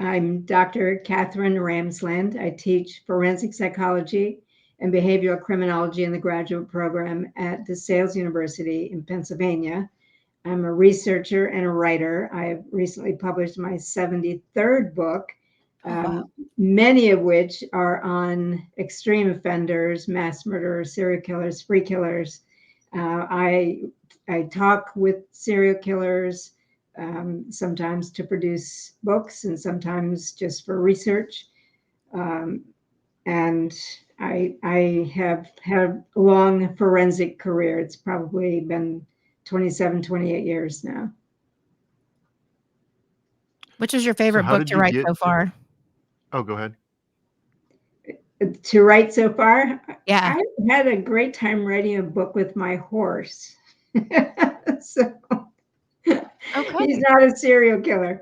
I'm Dr. Katherine Ramsland. I teach forensic psychology and behavioral criminology in the graduate program at DeSales University in Pennsylvania. I'm a researcher and a writer. I have recently published my 73rd book, Wow. many of which are on extreme offenders, mass murderers, serial killers, spree killers. I talk with serial killers, sometimes to produce books and sometimes just for research. And I have had a long forensic career. It's probably been 27, 28 years now. Which is your favorite book to write so far? Oh, go ahead. To write so far? Yeah. I had a great time writing a book with my horse. So Okay. he's not a serial killer.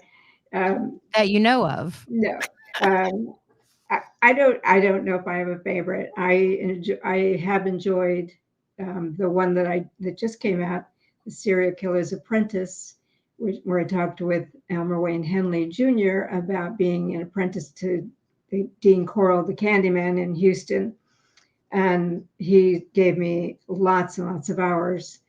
That you know of. No. I don't know if I have a favorite. I have enjoyed the one that just came out, The Serial Killer's Apprentice, where I talked with Elmer Wayne Henley Jr. about being an apprentice to Dean Corll, the Candyman in Houston. And he gave me lots and lots of hours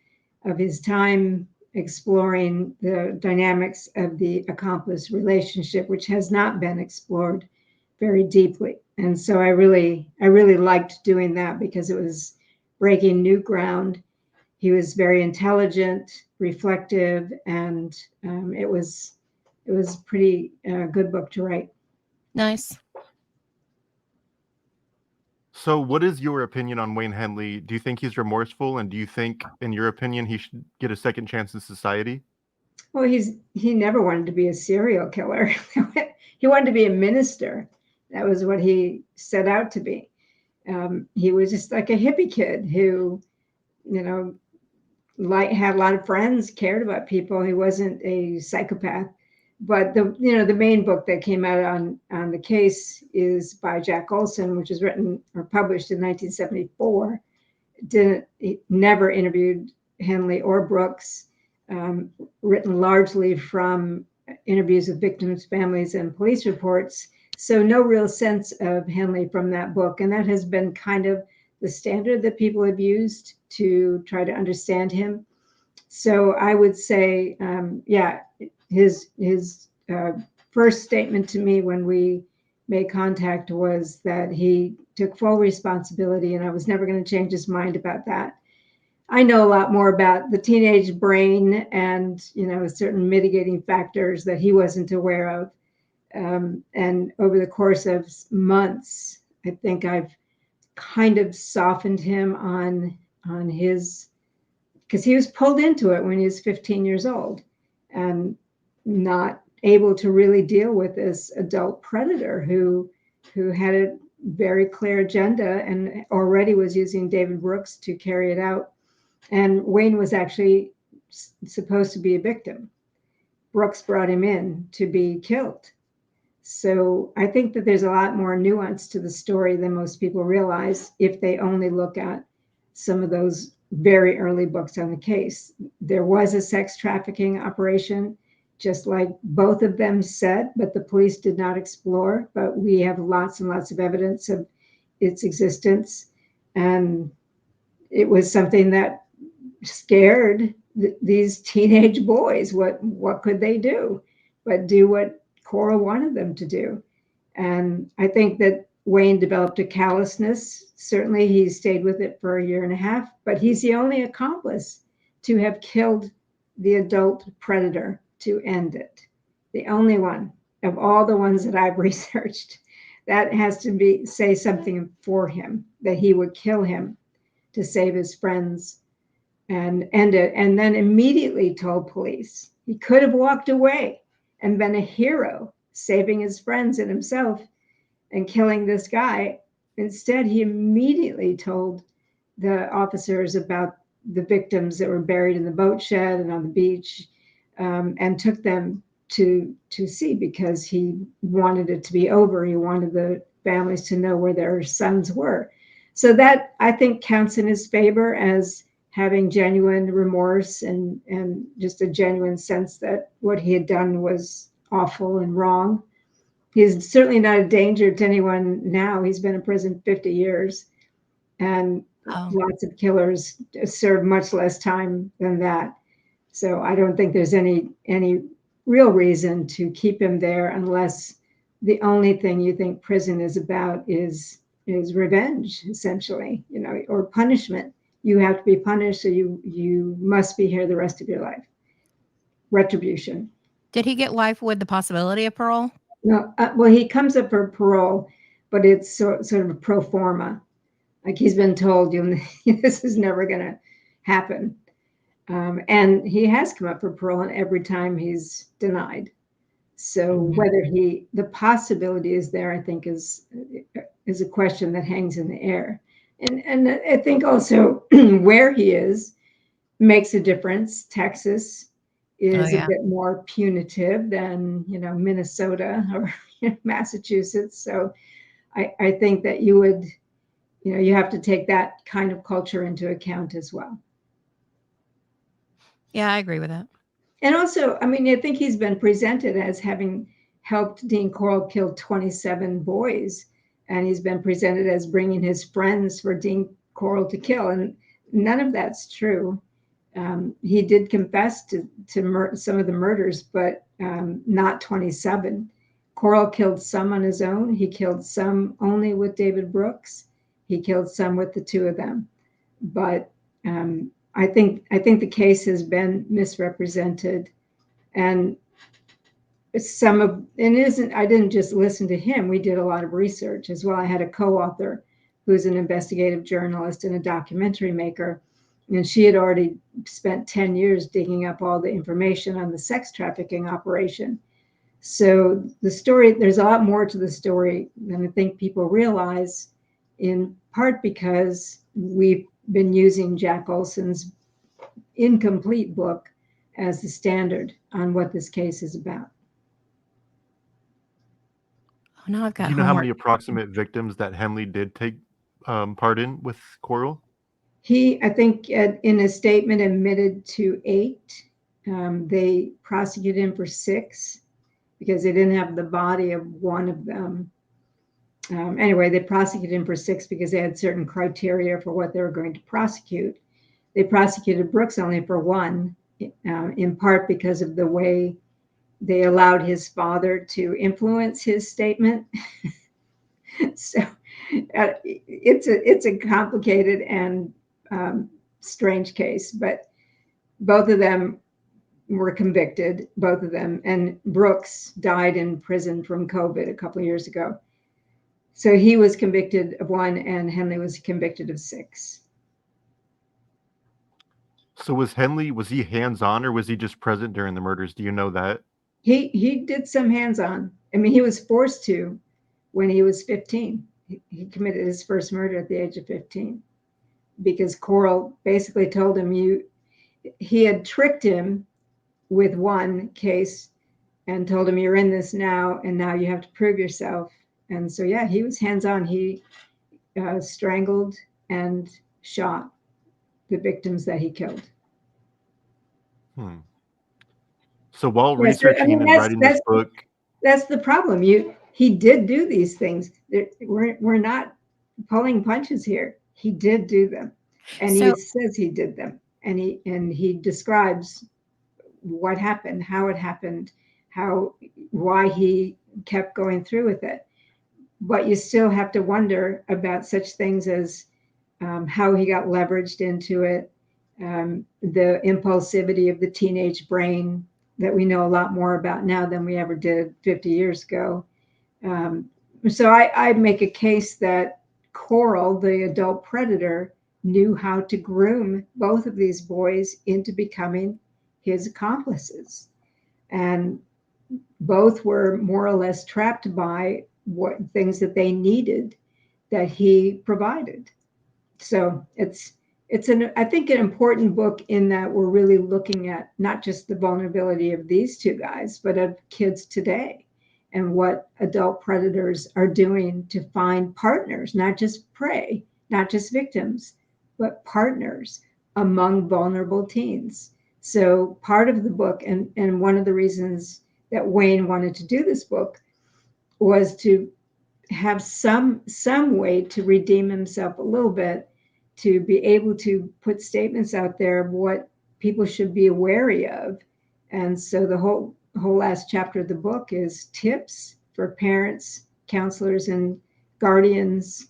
of his time exploring the dynamics of the accomplice relationship, which has not been explored very deeply. And so I really liked doing that because it was breaking new ground. He was very intelligent, reflective, and it was a pretty good book to write. Nice. So what is your opinion on Wayne Henley? Do you think he's remorseful? And do you think, in your opinion, he should get a second chance in society? Well, he never wanted to be a serial killer. He wanted to be a minister. That was what he set out to be. He was just like a hippie kid who, had a lot of friends, cared about people. He wasn't a psychopath. But the main book that came out on the case is by Jack Olson, which was written or published in 1974. He never interviewed Henley or Brooks. Written largely from interviews with victims' families and police reports. So no real sense of Henley from that book. And that has been kind of the standard that people have used to try to understand him. So I would say, his first statement to me when we made contact was that he took full responsibility and I was never going to change his mind about that. I know a lot more about the teenage brain and, certain mitigating factors that he wasn't aware of. And over the course of months, I think I've kind of softened him on his, because he was pulled into it when he was 15 years old and not able to really deal with this adult predator who had a very clear agenda and already was using David Brooks to carry it out. And Wayne was actually supposed to be a victim. Brooks brought him in to be killed. So I think that there's a lot more nuance to the story than most people realize if they only look at some of those very early books on the case. There was a sex trafficking operation, just like both of them said, but the police did not explore. But we have lots and lots of evidence of its existence. And it was something that scared these teenage boys. What could they do but do what Corll wanted them to do? And I think that Wayne developed a callousness. Certainly he stayed with it for a year and a half, but he's the only accomplice to have killed the adult predator to end it. The only one of all the ones that I've researched. That has to say something for him, that he would kill him to save his friends and end it, and then immediately told police. He could have walked away and been a hero, saving his friends and himself and killing this guy. Instead, he immediately told the officers about the victims that were buried in the boat shed and on the beach, and took them to see, because he wanted it to be over. He wanted the families to know where their sons were. So that, I think, counts in his favor as having genuine remorse and just a genuine sense that what he had done was awful and wrong. He's certainly not a danger to anyone now. He's been in prison 50 years, and lots of killers serve much less time than that. So I don't think there's any real reason to keep him there unless the only thing you think prison is about is revenge, essentially, or punishment. You have to be punished, so you must be here the rest of your life. Retribution. Did he get life with the possibility of parole? No, well, he comes up for parole, but it's sort of a pro forma. Like he's been told, this is never going to happen. And he has come up for parole, and every time he's denied. So whether the possibility is there, I think is a question that hangs in the air. And I think also where he is makes a difference. Texas is a bit more punitive than, Minnesota or Massachusetts. So I think that you have to take that kind of culture into account as well. Yeah, I agree with that. And also, I think he's been presented as having helped Dean Corll kill 27 boys. And he's been presented as bringing his friends for Dean Corll to kill. And none of that's true. He did confess to some of the murders, but not 27. Corll killed some on his own. He killed some only with David Brooks. He killed some with the two of them. But I think the case has been misrepresented, and I didn't just listen to him. We did a lot of research as well. I had a co-author who's an investigative journalist and a documentary maker, and she had already spent 10 years digging up all the information on the sex trafficking operation. So the story, there's a lot more to the story than I think people realize, in part because we've been using Jack Olson's incomplete book as the standard on what this case is about. Oh, now I've got Do you know how homework. many approximate victims that Henley did take part in with Corll? He, I think, in a statement admitted to 8. They prosecuted him for 6 because they didn't have the body of one of them. Anyway, they prosecuted him for 6 because they had certain criteria for what they were going to prosecute. They prosecuted Brooks only for 1, in part because of the way they allowed his father to influence his statement. So it's a complicated and strange case, but both of them were convicted, both of them. And Brooks died in prison from COVID a couple of years ago. So he was convicted of 1 and Henley was convicted of 6. So was he hands-on or was he just present during the murders? Do you know that? He did some hands-on. He was forced to when he was 15. He committed his first murder at the age of 15 because Corll basically told him he had tricked him with one case and told him, you're in this now, and now you have to prove yourself. And so, yeah, he was hands-on. He strangled and shot the victims that he killed. So while researching and writing this book, that's the problem. He did do these things. We're not pulling punches here. He did do them, and he says he did them, and he describes what happened, how it happened, why he kept going through with it. But you still have to wonder about such things as how he got leveraged into it, the impulsivity of the teenage brain that we know a lot more about now than we ever did 50 years ago. So I make a case that Corll, the adult predator, knew how to groom both of these boys into becoming his accomplices. And both were more or less trapped by what things that they needed that he provided. So it's I think an important book in that we're really looking at not just the vulnerability of these two guys, but of kids today and what adult predators are doing to find partners, not just prey, not just victims, but partners among vulnerable teens. So part of the book, and one of the reasons that Wayne wanted to do this book was to have some way to redeem himself a little bit, to be able to put statements out there of what people should be wary of. And so the whole last chapter of the book is tips for parents, counselors, and guardians,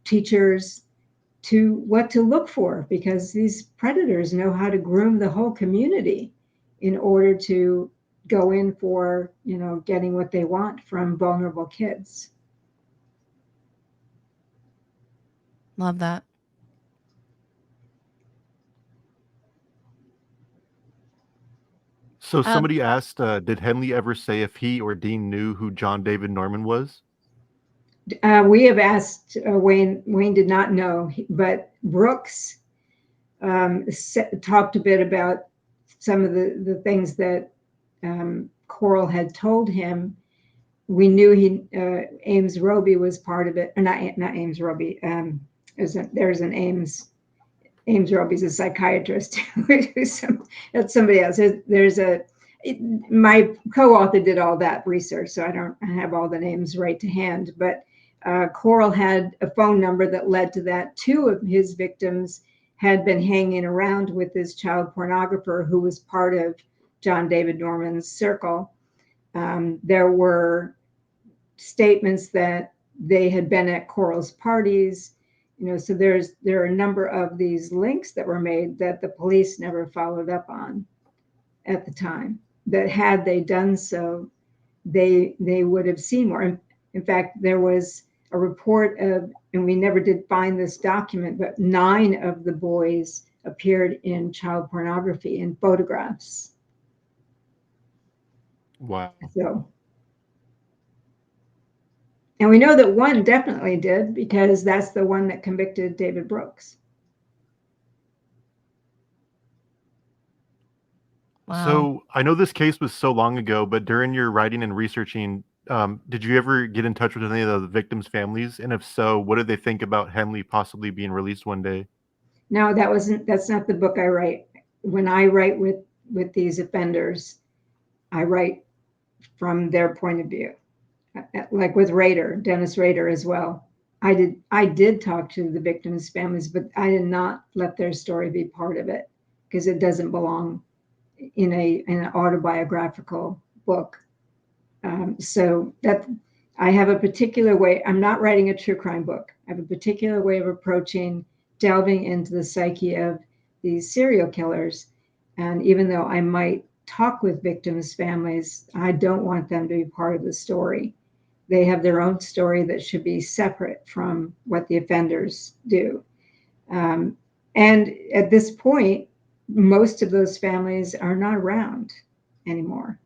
teachers, to what to look for, because these predators know how to groom the whole community in order to go in for, getting what they want from vulnerable kids. Love that. So somebody asked, did Henley ever say if he or Dean knew who John David Norman was? We have asked Wayne. Wayne did not know, but Brooks talked a bit about some of the things that Coral had told him. We knew Ames Roby was part of it, or not Ames Roby. There's an Ames Roby's a psychiatrist. That's somebody else. My co-author did all that research, so I don't have all the names right to hand, but Coral had a phone number that led to that. 2 of his victims had been hanging around with this child pornographer who was part of John David Norman's circle. There were statements that they had been at Coral's parties, so there are a number of these links that were made that the police never followed up on at the time, that had they done so, they would have seen more. In fact, there was a report of, and we never did find this document, but 9 of the boys appeared in child pornography in photographs. Wow. So, and we know that 1 definitely did, because that's the one that convicted David Brooks. Wow. So I know this case was so long ago, but during your writing and researching, did you ever get in touch with any of the victims' families? And if so, what did they think about Henley possibly being released one day? No, that's not the book I write. When I write with these offenders, I write from their point of view. Like with Dennis Rader as well. I did talk to the victims' families, but I did not let their story be part of it, because it doesn't belong in an autobiographical book. So that I have a particular way. I'm not writing a true crime book. I have a particular way of approaching delving into the psyche of these serial killers. And even though I might talk with victims' families, I don't want them to be part of the story. They have their own story that should be separate from what the offenders do. And at this point, most of those families are not around anymore.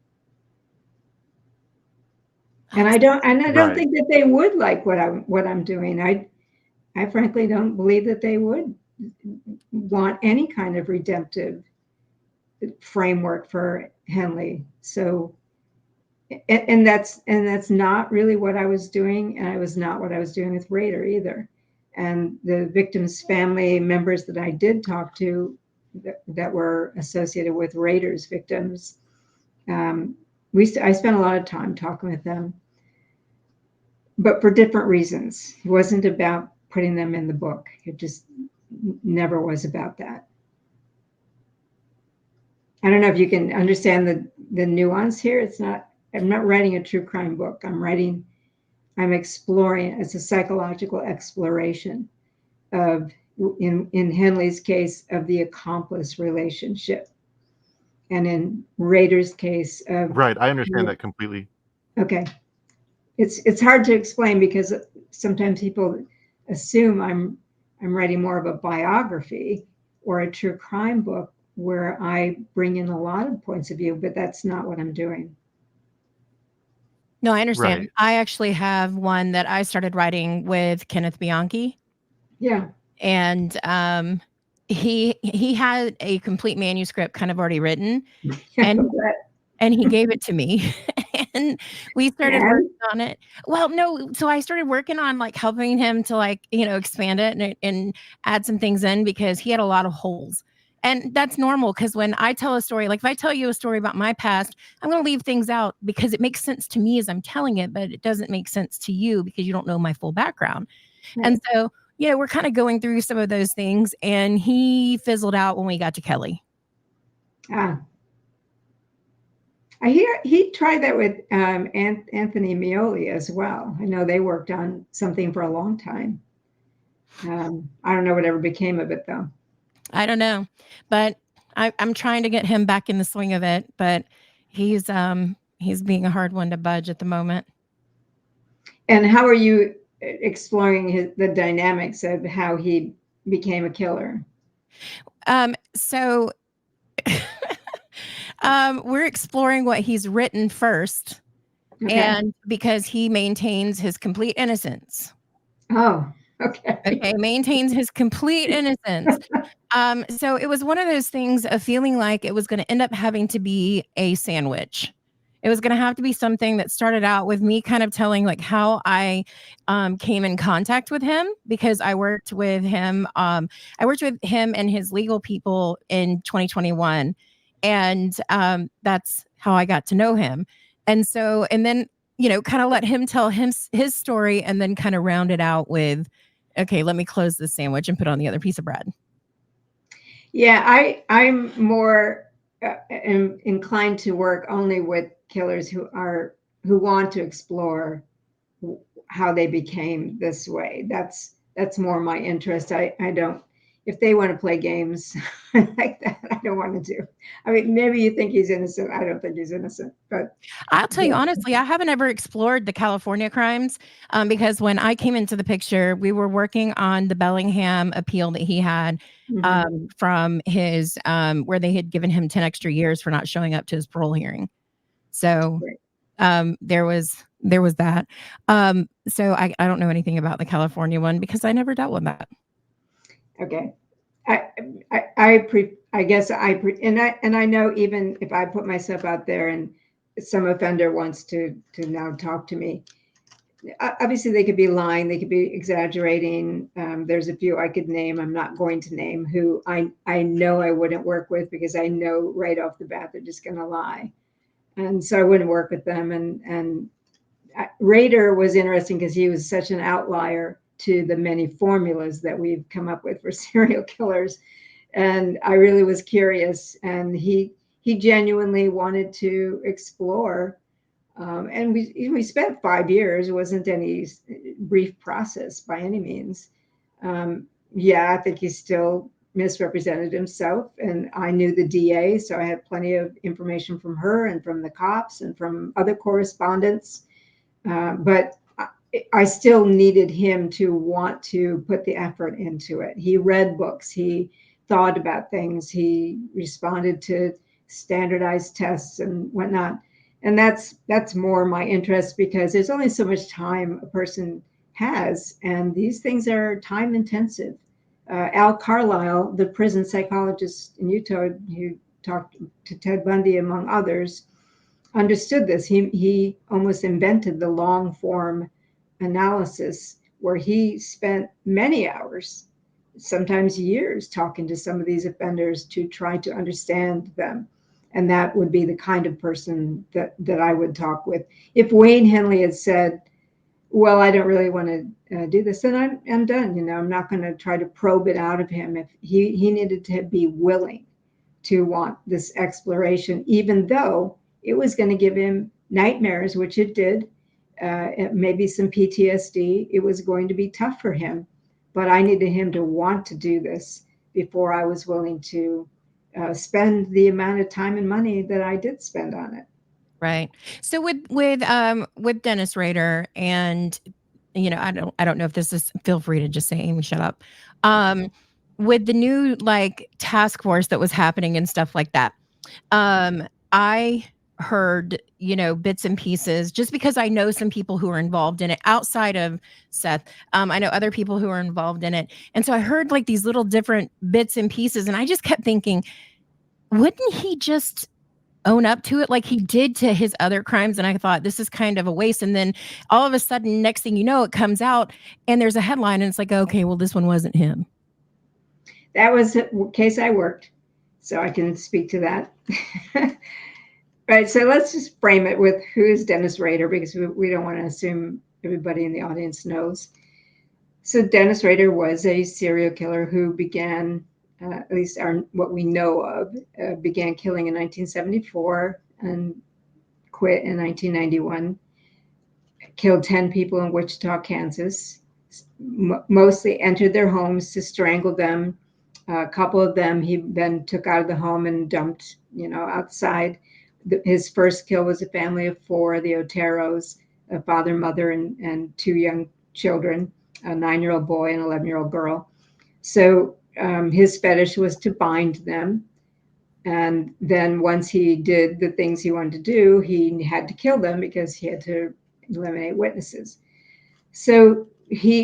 And I don't Right. think that they would like what I'm doing. I frankly don't believe that they would want any kind of redemptive framework for Henley. So, and that's not really what I was doing, and it was not what I was doing with Rader either. And the victims' family members that I did talk to that were associated with Rader's victims, I spent a lot of time talking with them, but for different reasons. It wasn't about putting them in the book. It just never was about that. I don't know if you can understand the nuance here. I'm not writing a true crime book. I'm exploring, it's a psychological exploration of, in Henley's case, of the accomplice relationship. And in Rader's case of... Right. I understand that completely. Okay. It's hard to explain, because sometimes people assume I'm writing more of a biography or a true crime book where I bring in a lot of points of view, but that's not what I'm doing. No, I understand. Right. I actually have one that I started writing with Kenneth Bianchi. Yeah. And he had a complete manuscript kind of already written, and he gave it to me. And we started working on it. Well, no, so I started working on like helping him to expand it and add some things in, because he had a lot of holes And that's normal because when I tell a story, like if I tell you a story about my past, I'm going to leave things out because it makes sense to me as I'm telling it, but it doesn't make sense to you because you don't know my full background. Right. And so, we're kind of going through some of those things, and he fizzled out when we got to Kelly. I hear he tried that with Anthony Mioli as well. I know they worked on something for a long time. I don't know whatever became of it, though. I don't know, but I'm trying to get him back in the swing of it, but he's being a hard one to budge at the moment. And how are you exploring the dynamics of how he became a killer? So we're exploring what he's written first, and because he maintains his complete innocence. Oh, okay. Okay, maintains his complete innocence. So it was one of those things of feeling like it was going to end up having to be a sandwich. It was going to have to be something that started out with me kind of telling like how I came in contact with him, because I worked with him. I worked with him and his legal people in 2021. And that's how I got to know him. And then, kind of let him tell his story and then kind of round it out with, okay, let me close this sandwich and put on the other piece of bread. Yeah, I'm more inclined to work only with killers who want to explore how they became this way. That's more my interest. I don't, if they want to play games like that, I don't want to do. I mean, maybe you think he's innocent. I don't think he's innocent, but I'll tell you honestly, I haven't ever explored the California crimes because when I came into the picture, we were working on the Bellingham appeal that he had from his where they had given him 10 extra years for not showing up to his parole hearing. So there was that. So I don't know anything about the California one because I never dealt with that. Okay. I guess and I know even if I put myself out there and some offender wants to now talk to me, obviously they could be lying, they could be exaggerating. There's a few I could name, I'm not going to name, who I know I wouldn't work with because I know right off the bat they're just going to lie, and so I wouldn't work with them. And Rader was interesting because he was such an outlier to the many formulas that we've come up with for serial killers. And I really was curious, and he genuinely wanted to explore. And we spent 5 years. It wasn't any brief process by any means. Yeah, I think he still misrepresented himself. And I knew the DA, so I had plenty of information from her and from the cops and from other correspondents. But I still needed him to want to put the effort into it. He read books. He thought about things. He responded to standardized tests and whatnot. And that's more my interest because there's only so much time a person has, and these things are time intensive. Al Carlisle, the prison psychologist in Utah who talked to Ted Bundy among others, understood this. He almost invented the long form analysis where he spent many hours, sometimes years, talking to some of these offenders to try to understand them. And that would be the kind of person that I would talk with. If Wayne Henley had said, well, I don't really want to do this, then I'm done. I'm not going to try to probe it out of him. If he needed to be willing to want this exploration, even though it was going to give him nightmares, which it did, maybe some PTSD. It was going to be tough for him, but I needed him to want to do this before I was willing to spend the amount of time and money that I did spend on it. Right. So with Dennis Rader, and I don't know if this is, feel free to just say, Amy, shut up. With the new task force that was happening and stuff like that, I heard bits and pieces just because I know some people who are involved in it outside of Seth. I know other people who are involved in it, and so I heard these little different bits and pieces, and I just kept thinking, wouldn't he just own up to it like he did to his other crimes? And I thought, this is kind of a waste. And then all of a sudden, next thing you know, it comes out and there's a headline and it's like, okay, well, this one wasn't him. That was a case I worked. So I can speak to that. Right, so let's just frame it with who is Dennis Rader, because we don't want to assume everybody in the audience knows. So Dennis Rader was a serial killer who began, at least what we know of, began killing in 1974 and quit in 1991. Killed 10 people in Wichita, Kansas. Mostly entered their homes to strangle them. A couple of them he then took out of the home and dumped, outside. His first kill was a family of 4, the Oteros, a father, mother, and 2 young children, a 9-year-old boy and 11-year-old girl. So his fetish was to bind them. And then once he did the things he wanted to do, he had to kill them because he had to eliminate witnesses. So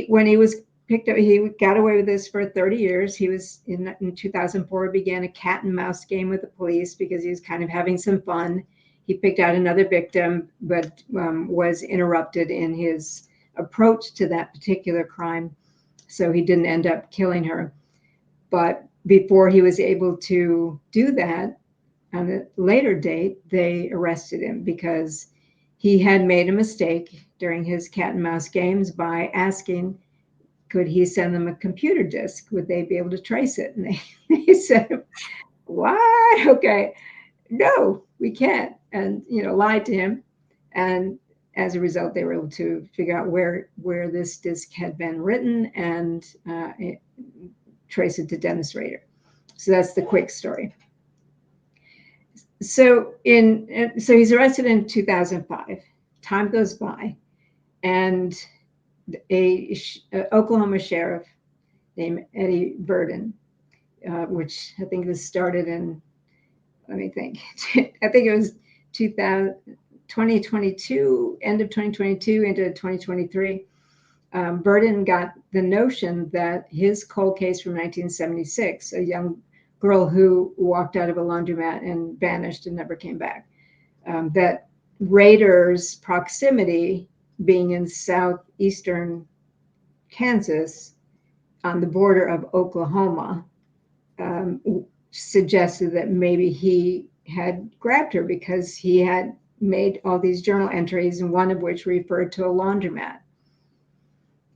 when he was picked up, he got away with this for 30 years. He was in 2004, began a cat and mouse game with the police because he was kind of having some fun. He picked out another victim, but was interrupted in his approach to that particular crime. So he didn't end up killing her. But before he was able to do that, on a later date, they arrested him because he had made a mistake during his cat and mouse games by asking, could he send them a computer disk? Would they be able to trace it? And they said, what? Okay, no, we can't. And, lied to him. And as a result, they were able to figure out where this disk had been written and trace it to Dennis Rader. So that's the quick story. So he's arrested in 2005. Time goes by, and a Oklahoma sheriff named Eddie Verdon, which I think was started in, let me think, I think it was 2022, end of 2022 into 2023. Verdon got the notion that his cold case from 1976, a young girl who walked out of a laundromat and vanished and never came back, that Rader's proximity, being in southeastern Kansas on the border of Oklahoma, suggested that maybe he had grabbed her because he had made all these journal entries, and one of which referred to a laundromat.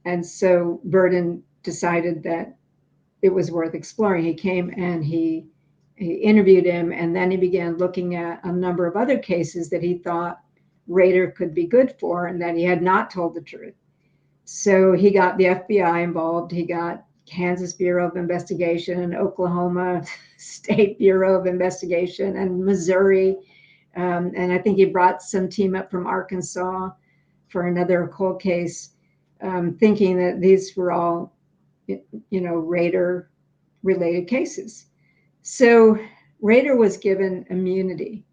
And so Verdon decided that it was worth exploring. He came and he interviewed him, and then he began looking at a number of other cases that he thought Rader could be good for and that he had not told the truth. So he got the FBI involved. He got Kansas Bureau of Investigation and Oklahoma State Bureau of Investigation and Missouri. And I think he brought some team up from Arkansas for another cold case, thinking that these were all, Rader related cases. So Rader was given immunity.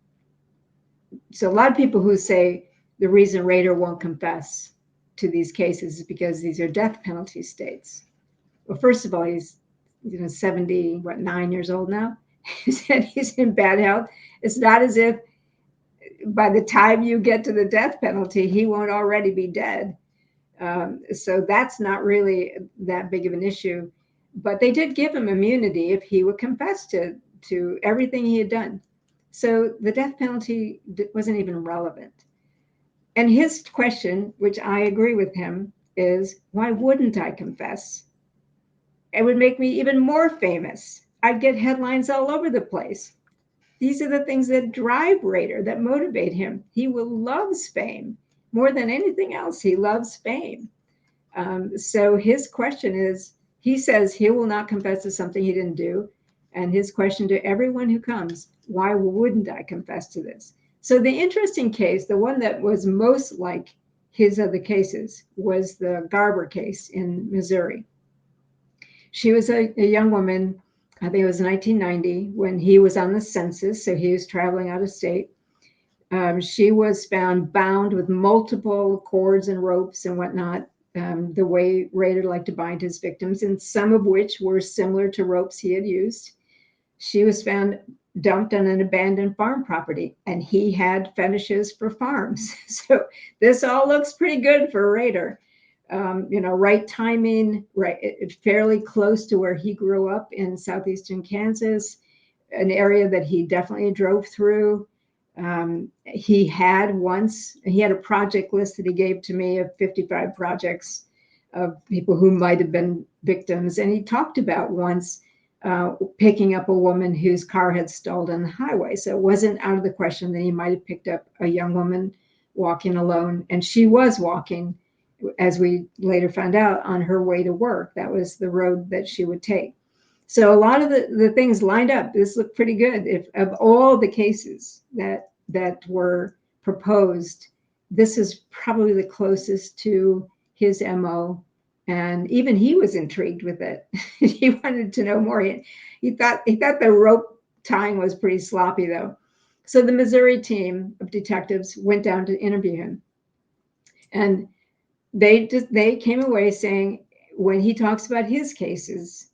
So a lot of people who say the reason Rader won't confess to these cases is because these are death penalty states. Well, first of all, he's 9 years old now. He said he's in bad health. It's not as if by the time you get to the death penalty, he won't already be dead. So that's not really that big of an issue. But they did give him immunity if he would confess to everything he had done. So the death penalty wasn't even relevant. And his question, which I agree with him, is why wouldn't I confess? It would make me even more famous. I'd get headlines all over the place. These are the things that drive Rader, that motivate him. He loves fame. More than anything else, he loves fame. So his question is, he says he will not confess to something he didn't do. And his question to everyone who comes, why wouldn't I confess to this? So the interesting case, the one that was most like his other cases, was the Garber case in Missouri. She was a young woman, I think it was 1990, when he was on the census, so he was traveling out of state. She was found bound with multiple cords and ropes and whatnot, the way Rader liked to bind his victims, and some of which were similar to ropes he had used. She was found dumped on an abandoned farm property, and he had fetishes for farms. So this all looks pretty good for Rader. Right timing, right, fairly close to where he grew up in southeastern Kansas. an area that he definitely drove through. He had a project list that he gave to me of 55 projects of people who might have been victims. And he talked about once picking up a woman whose car had stalled on the highway. So it wasn't out of the question that he might have picked up a young woman walking alone. And she was walking, as we later found out, on her way to work. That was the road that she would take. So a lot of the things lined up. This looked pretty good. If of all the cases that were proposed, this is probably the closest to his MO. And even he was intrigued with it. He wanted to know more. He thought the rope tying was pretty sloppy, though. So the Missouri team of detectives went down to interview him, and they came away saying when he talks about his cases,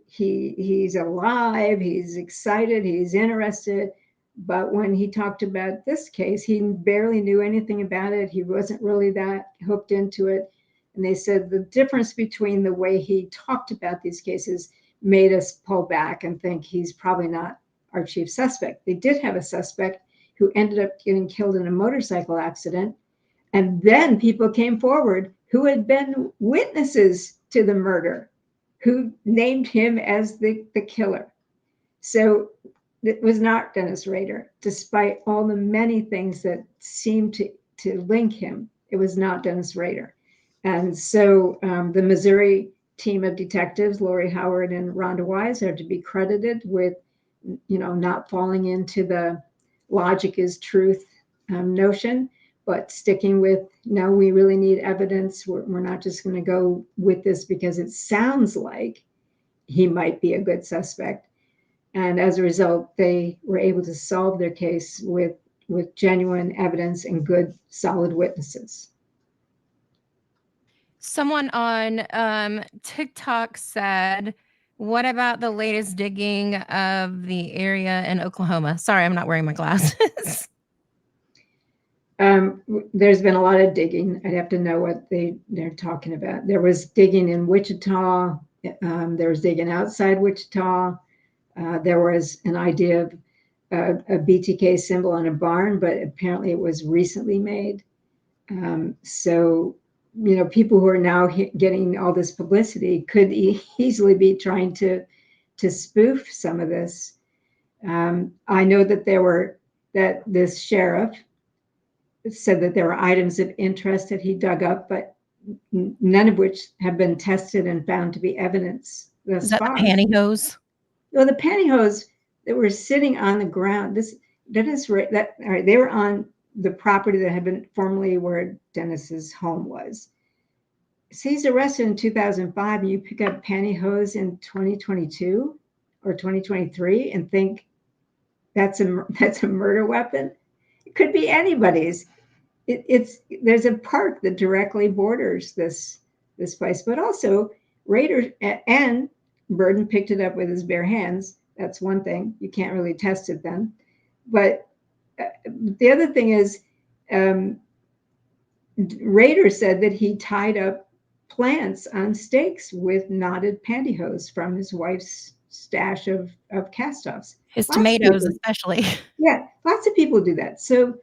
he's alive, he's excited, he's interested. But when he talked about this case, he barely knew anything about it. He wasn't really that hooked into it. And they said the difference between the way he talked about these cases made us pull back and think he's probably not our chief suspect. They did have a suspect who ended up getting killed in a motorcycle accident. And then people came forward who had been witnesses to the murder, who named him as the killer. So it was not Dennis Rader, despite all the many things that seemed to link him. It was not Dennis Rader. And so the Missouri team of detectives, Lori Howard and Rhonda Wise, are to be credited with, not falling into the logic is truth notion, but sticking with, no, we really need evidence. We're not just going to go with this because it sounds like he might be a good suspect. And as a result, they were able to solve their case with genuine evidence and good, solid witnesses. Someone on TikTok said, what about the latest digging of the area in Oklahoma? Sorry, I'm not wearing my glasses. There's been a lot of digging. I'd have to know what they're talking about. There was digging in Wichita. There was digging outside Wichita. There was an idea of a BTK symbol on a barn, but apparently it was recently made. So, people who are now getting all this publicity could easily be trying to spoof some of this. I know that this sheriff said that there were items of interest that he dug up, but none of which have been tested and found to be evidence thus Is that far. the pantyhose? Well, the pantyhose that were sitting on the ground. All right. They were on the property that had been formerly where Dennis's home was. So he's arrested in 2005, and you pick up pantyhose in 2022 or 2023 and think that's a murder weapon. It could be anybody's. There's a park that directly borders this place, but also Rader and Burden picked it up with his bare hands. That's one thing. You can't really test it then. But the other thing is, Rader said that he tied up plants on stakes with knotted pantyhose from his wife's stash of cast-offs. His tomatoes, especially. Yeah, lots of people do that. So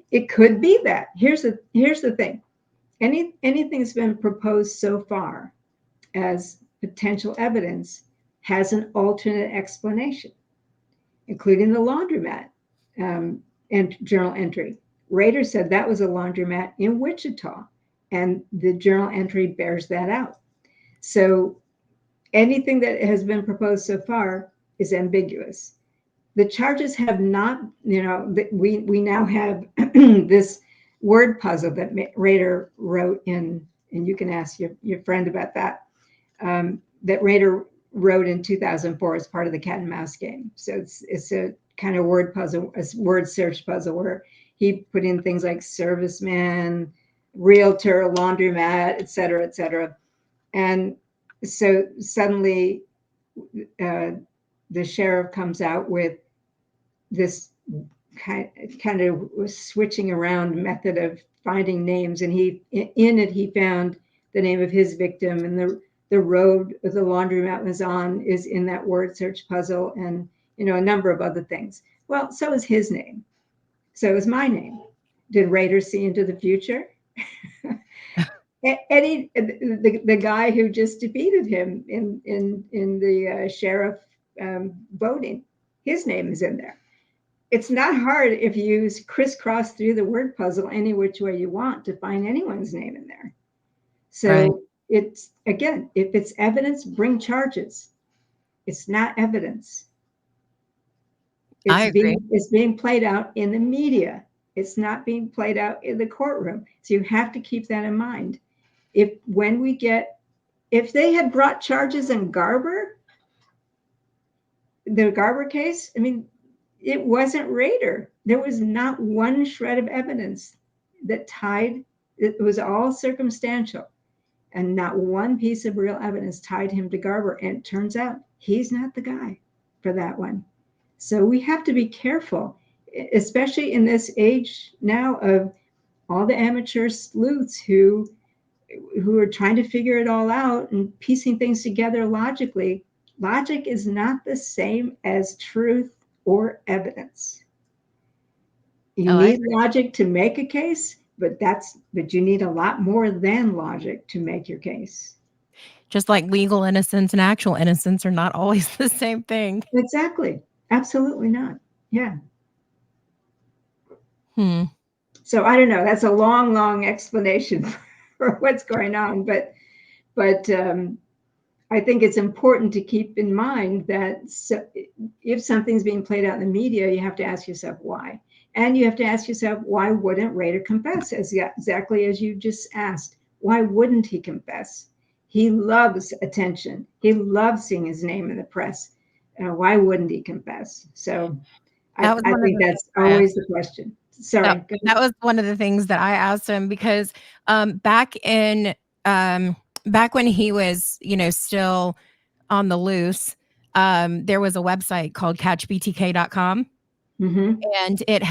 it could be that. Here's the thing. Anything that's been proposed so far as potential evidence has an alternate explanation, including the laundromat and journal entry. Rader said that was a laundromat in Wichita, and the journal entry bears that out. So anything that has been proposed so far is ambiguous. The charges have not, we now have this word puzzle that Rader wrote in, and you can ask your friend about that, that Rader wrote in 2004 as part of the cat and mouse game. So it's a kind of word puzzle, a word search puzzle where he put in things like serviceman, realtor, laundromat, et cetera. And so suddenly the sheriff comes out with this kind of switching around method of finding names. And he found the name of his victim, and the road the laundromat was on is in that word search puzzle. And a number of other things. Well, so is his name. So is my name. Did Rader see into the future? Eddie, the guy who just defeated him in the sheriff voting, his name is in there. It's not hard if you crisscross through the word puzzle any which way you want to find anyone's name in there. So Right. it's, again, if it's evidence, bring charges. It's not evidence. I agree. It's being played out in the media. It's not being played out in the courtroom. So you have to keep that in mind. If they had brought charges in the Garber case, I mean, it wasn't Rader. There was not one shred of evidence that tied, it was all circumstantial, and not one piece of real evidence tied him to Garber. And it turns out he's not the guy for that one. So we have to be careful, especially in this age now of all the amateur sleuths who are trying to figure it all out and piecing things together logically. Logic is not the same as truth or evidence. You need logic to make a case, but you need a lot more than logic to make your case. Just like legal innocence and actual innocence are not always the same thing. Exactly. Absolutely not. Yeah. So I don't know. That's a long, long explanation for what's going on, but I think it's important to keep in mind that if something's being played out in the media, you have to ask yourself why. And you have to ask yourself, why wouldn't Rader confess? Exactly as you just asked. Why wouldn't he confess? He loves attention. He loves seeing his name in the press. Why wouldn't he confess? So I think that's always the question. Sorry. That was one of the things that I asked him, because back when he was, still on the loose, there was a website called catchbtk.com. Mm-hmm. And it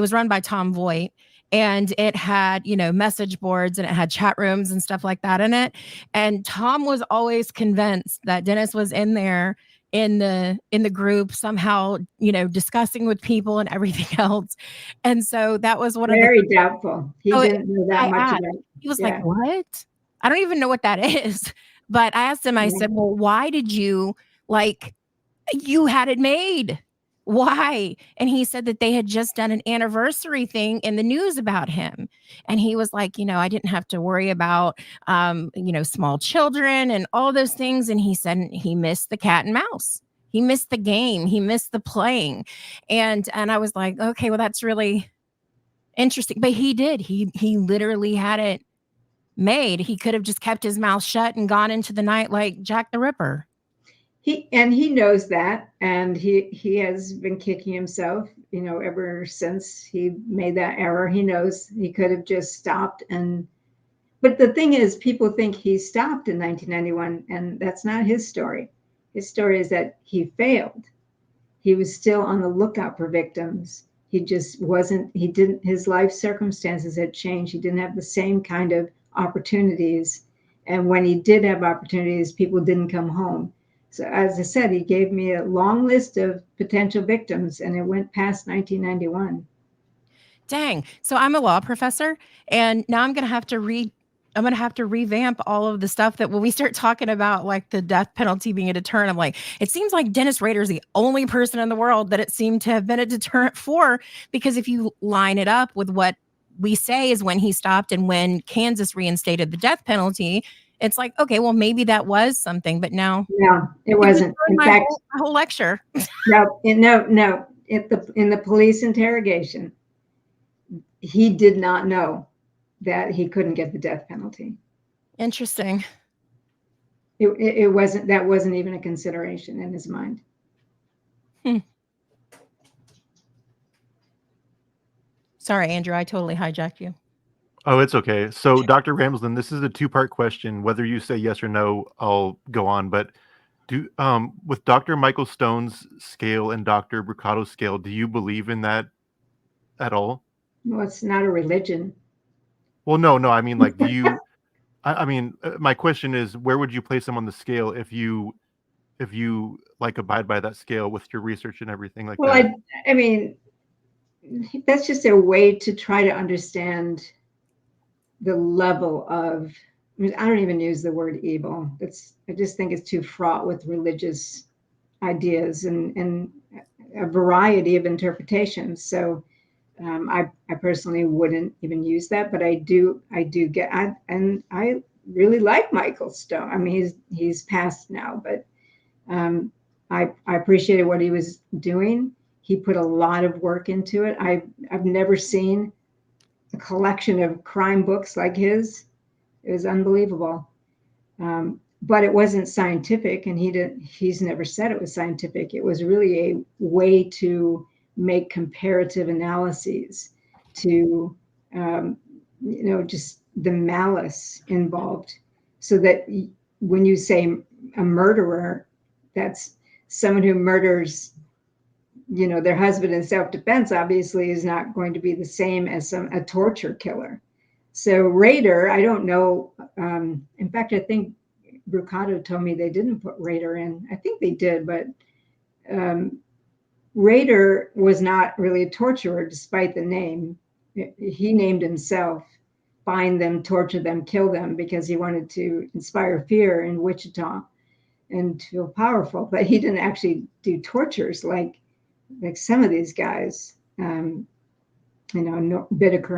was run by Tom Voigt, and it had, message boards, and it had chat rooms and stuff like that in it. And Tom was always convinced that Dennis was in there in the group somehow, discussing with people and everything else. And so that was one very of the doubtful. He didn't know that much about it. He was like, what? I don't even know what that is. But I asked him, I said, well, why did you you had it made? Why? And he said that they had just done an anniversary thing in the news about him. And he was like, I didn't have to worry about, small children and all those things. And he said he missed the cat and mouse. He missed the game. He missed the playing. And I was like, okay, well, that's really interesting. But he did. He literally had it made. He could have just kept his mouth shut and gone into the night like Jack the Ripper. He knows that, and he has been kicking himself, ever since he made that error. He knows he could have just stopped. But the thing is, people think he stopped in 1991, and that's not his story. His story is that he failed. He was still on the lookout for victims. He just wasn't. His life circumstances had changed. He didn't have the same kind of opportunities, and when he did have opportunities, people didn't come home. So as I said, he gave me a long list of potential victims, and it went past 1991. Dang. So I'm a law professor, and now I'm going to have to revamp all of the stuff that when we start talking about like the death penalty being a deterrent, I'm like, it seems like Dennis Rader is the only person in the world that it seemed to have been a deterrent for, because if you line it up with what we say is when he stopped and when Kansas reinstated the death penalty, it's like, okay, well, maybe that was something, but no, it wasn't. In fact, my whole lecture. No. In the police interrogation, he did not know that he couldn't get the death penalty. Interesting. It wasn't. That wasn't even a consideration in his mind. Sorry, Andrew, I totally hijacked you. Oh, it's okay. So, Dr. Ramsland, this is a two-part question. Whether you say yes or no, I'll go on. But with Dr. Michael Stone's scale and Dr. Brucato's scale, do you believe in that at all? Well, it's not a religion. Well, no. I mean, do you? I mean, my question is, where would you place them on the scale if you if you like abide by that scale with your research and everything like well, that. I mean, that's just a way to try to understand the level of, I mean, I don't even use the word evil. I just think it's too fraught with religious ideas and a variety of interpretations. So I personally wouldn't even use that, but I do get, and I really like Michael Stone. I mean, he's passed now, but I appreciated what he was doing. He put a lot of work into it. I've never seen a collection of crime books like his. It was unbelievable. But it wasn't scientific, and he's never said it was scientific. It was really a way to make comparative analyses to, just the malice involved, so that when you say a murderer, that's someone who murders, their husband in self-defense, obviously is not going to be the same as a torture killer. So Raider, I don't know. In fact, I think Brucato told me they didn't put Raider in. I think they did, but Raider was not really a torturer, despite the name. He named himself find them, torture them, kill them, because he wanted to inspire fear in Wichita and feel powerful. But he didn't actually do tortures like some of these guys. Bittaker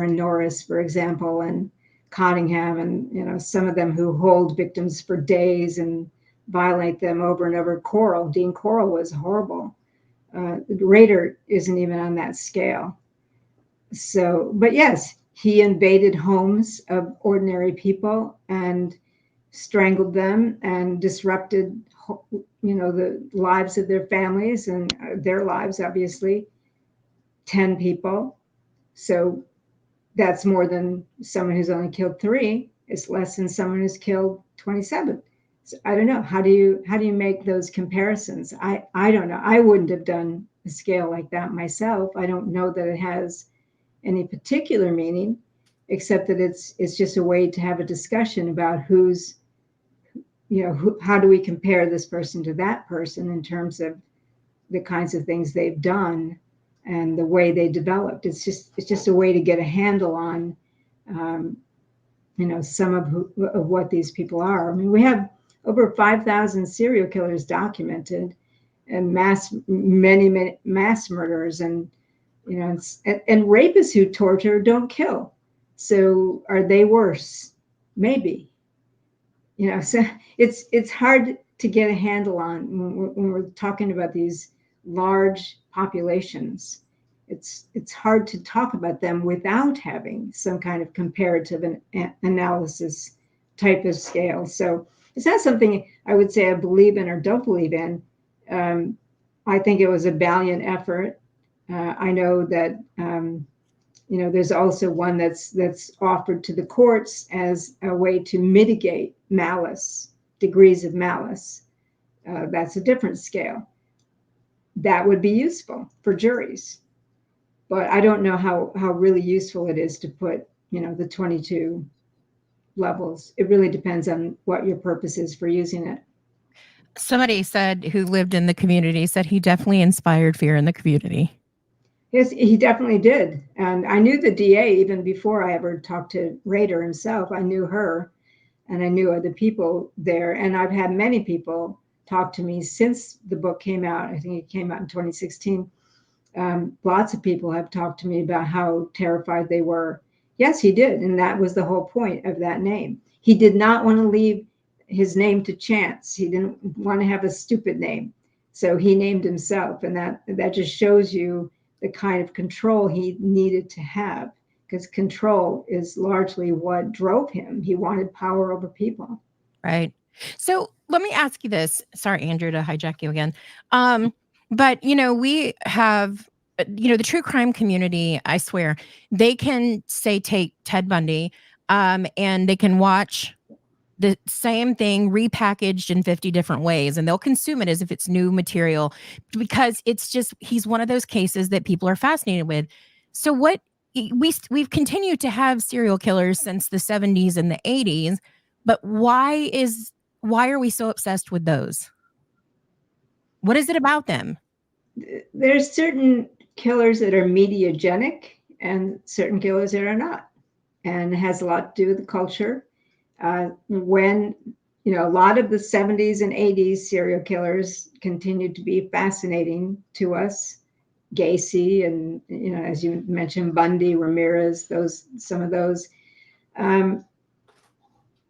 and Norris, for example, and Cottingham, and some of them who hold victims for days and violate them over and over. Dean Corll was horrible. Raider isn't even on that scale. So, but yes, he invaded homes of ordinary people and strangled them and disrupted, the lives of their families and their lives, obviously. 10 people. So that's more than someone who's only killed 3. It's less than someone who's killed 27. So I don't know. How do you make those comparisons? I don't know. I wouldn't have done a scale like that myself. I don't know that it has any particular meaning, except that it's just a way to have a discussion about how do we compare this person to that person in terms of the kinds of things they've done and the way they developed. It's just a way to get a handle on, some of what these people are. I mean, we have over 5,000 serial killers documented, and many mass murderers, and and rapists who torture don't kill. So are they worse? Maybe. So it's hard to get a handle on when we're talking about these large populations. It's hard to talk about them without having some kind of comparative analysis type of scale. So it's not something I would say I believe in or don't believe in. I think it was a valiant effort. I know that there's also one that's offered to the courts as a way to mitigate malice, degrees of malice. That's a different scale. That would be useful for juries. But I don't know how really useful it is to put, the 22 levels. It really depends on what your purpose is for using it. Somebody said, who lived in the community, said he definitely inspired fear in the community. Yes, he definitely did. And I knew the DA even before I ever talked to Rader himself. I knew her, and I knew other people there. And I've had many people talk to me since the book came out. I think it came out in 2016. Lots of people have talked to me about how terrified they were. Yes, he did. And that was the whole point of that name. He did not want to leave his name to chance. He didn't want to have a stupid name. So he named himself. And that just shows you the kind of control he needed to have, because control is largely what drove him. He wanted power over people. Right. So let me ask you this. Sorry, Andrew, to hijack you again. But, we have, the true crime community, I swear, they can say, take Ted Bundy, and they can watch the same thing repackaged in 50 different ways, and they'll consume it as if it's new material, because he's one of those cases that people are fascinated with. So we've continued to have serial killers since the 70s and the 80s, but why are we so obsessed with those? What is it about them? There's certain killers that are mediagenic and certain killers that are not. And it has a lot to do with the culture. When, a lot of the 70s and 80s serial killers continued to be fascinating to us. Gacy and, as you mentioned, Bundy, Ramirez, some of those. And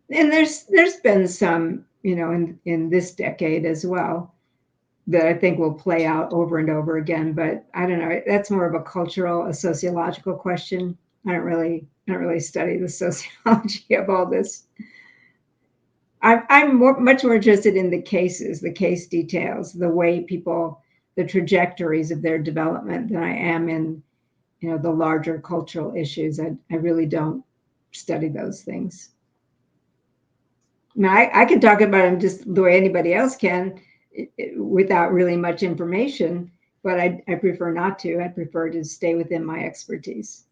there's been some, in this decade as well, that I think will play out over and over again. But I don't know. That's more of a cultural, a sociological question. I don't really study the sociology of all this. I'm much more interested in the cases, the case details, the way people, the trajectories of their development than I am in, the larger cultural issues. I really don't study those things. I mean, I can talk about them just the way anybody else can, without really much information, but I prefer not to. I prefer to stay within my expertise.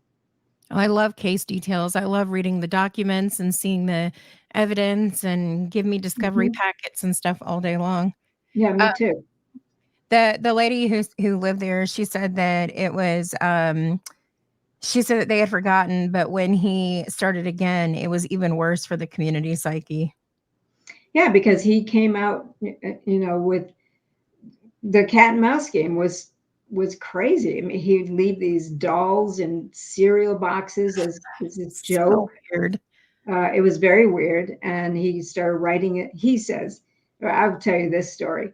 Oh, I love case details. I love reading the documents and seeing the evidence, and give me discovery packets and stuff all day long. Yeah, me too. The lady who lived there, she said that it was she said that they had forgotten, but when he started again, it was even worse for the community psyche. Yeah, because he came out, with the cat and mouse game was crazy. I mean, he'd leave these dolls in cereal boxes as a joke. So weird. It was very weird, and he started writing it. He says, "I'll tell you this story."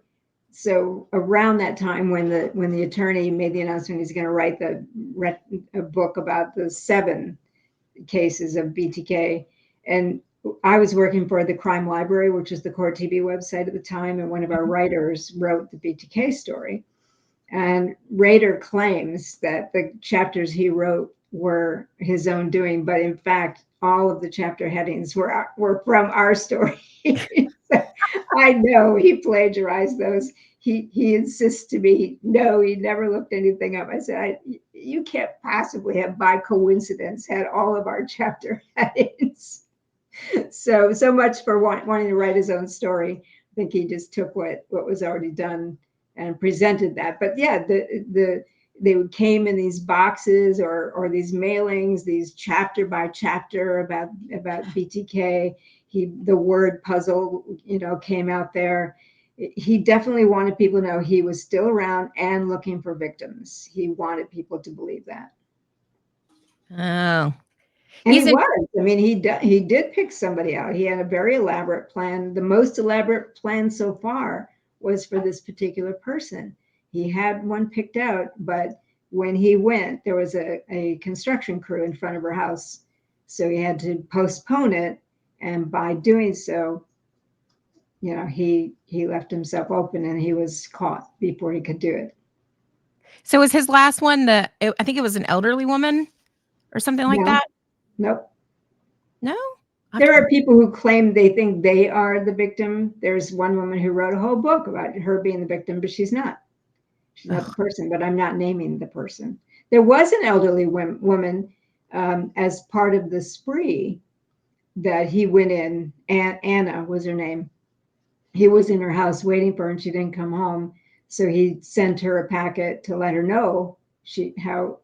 So around that time, when the attorney made the announcement he's going to write a book about the 7 cases of BTK, and I was working for the Crime Library, which is the Court TV website at the time, and one of our writers wrote the BTK story. And Rader claims that the chapters he wrote were his own doing, but in fact, all of the chapter headings were from our story. I know he plagiarized those. He insists to me, no, he never looked anything up. I said, you can't possibly have, by coincidence, had all of our chapter headings. So much for wanting to write his own story. I think he just took what was already done and presented that. But yeah, they came in these boxes or these mailings, these chapter by chapter about BTK. The word puzzle, came out there. He definitely wanted people to know he was still around and looking for victims. He wanted people to believe that. Oh. And he was. I mean, he did pick somebody out. He had a very elaborate plan. The most elaborate plan so far was for this particular person. He had one picked out, but when he went, there was a construction crew in front of her house. So he had to postpone it. And by doing so, he left himself open, and he was caught before he could do it. So was his last one I think it was an elderly woman or something like that? Nope. No? There are people who claim they think they are the victim. There's one woman who wrote a whole book about her being the victim, but she's not. She's not the person, but I'm not naming the person. There was an elderly woman as part of the spree that he went in. Anna was her name. He was in her house waiting for her, and she didn't come home. So he sent her a packet to let her know how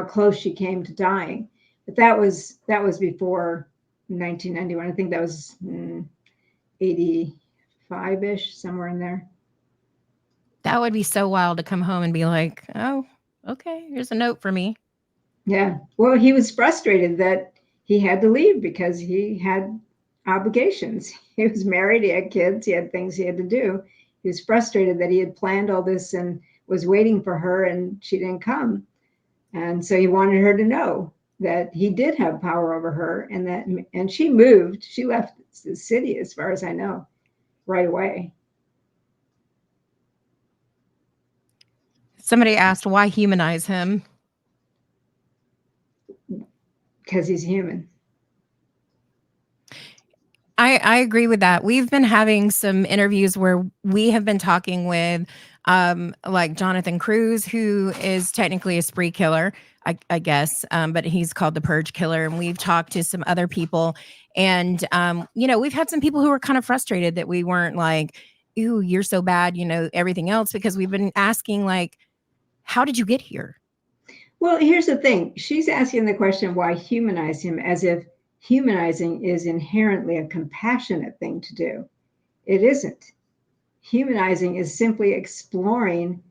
close she came to dying. But that was before 1991. I think that was 85-ish, somewhere in there. That would be so wild to come home and be like, oh, okay, here's a note for me. Yeah. Well, he was frustrated that he had to leave because he had obligations. He was married, he had kids, he had things he had to do. He was frustrated that he had planned all this and was waiting for her, and she didn't come. And so he wanted her to know that he did have power over her, and she moved. She left the city, as far as I know, right away. Somebody asked, why humanize him? Because he's human. I agree with that. We've been having some interviews where we have been talking with like Jonathan Cruz, who is technically a spree killer, I guess, but he's called the Purge Killer. And we've talked to some other people, and we've had some people who were kind of frustrated that we weren't like ew, you're so bad, everything else, because we've been asking, like, how did you get here? Well, here's the thing. She's asking the question, why humanize him, as if humanizing is inherently a compassionate thing to do. It isn't. Humanizing is simply exploring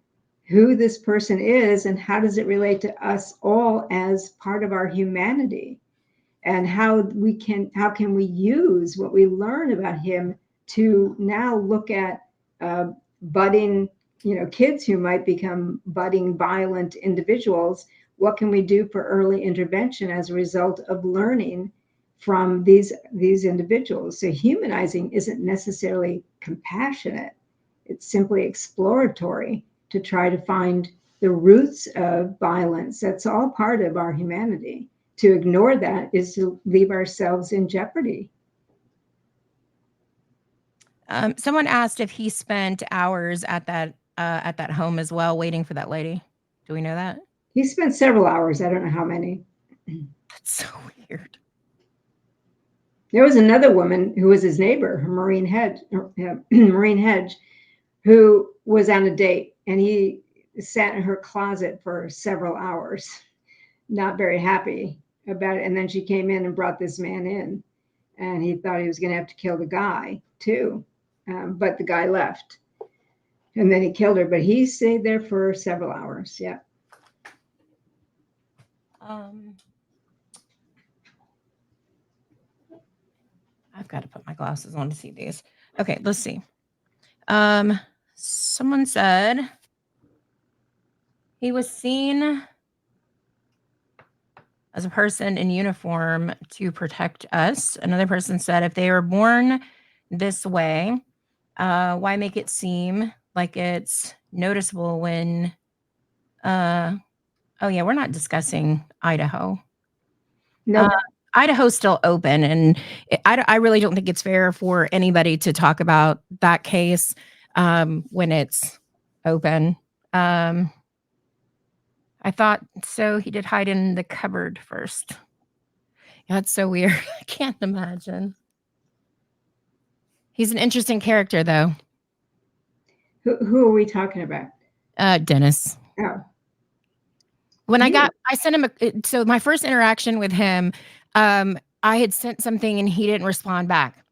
who this person is and how does it relate to us all as part of our humanity, and how can we use what we learn about him to now look at budding kids who might become budding violent individuals. What can we do for early intervention as a result of learning from these individuals? So humanizing isn't necessarily compassionate. It's simply exploratory to try to find the roots of violence. That's all part of our humanity. To ignore that is to leave ourselves in jeopardy. Someone asked if he spent hours at that home as well, waiting for that lady. Do we know that? He spent several hours. I don't know how many. That's so weird. There was another woman who was his neighbor, Maureen Hedge, who was on a date, and he sat in her closet for several hours, not very happy about it. And then she came in and brought this man in, and he thought he was going to have to kill the guy too. But the guy left, and then he killed her. But he stayed there for several hours. Yeah. I've got to put my glasses on to see these. Okay, let's see. Someone said he was seen as a person in uniform to protect us. Another person said, if they were born this way, why make it seem like it's noticeable when oh yeah, we're not discussing Idaho. No. Idaho's still open, and I really don't think it's fair for anybody to talk about that case when it's open. I thought so. He did hide in the cupboard first. That's so weird. I can't imagine. He's an interesting character, though. Who are we talking about? Dennis. Oh. When I sent him so my first interaction with him, I had sent something and he didn't respond back.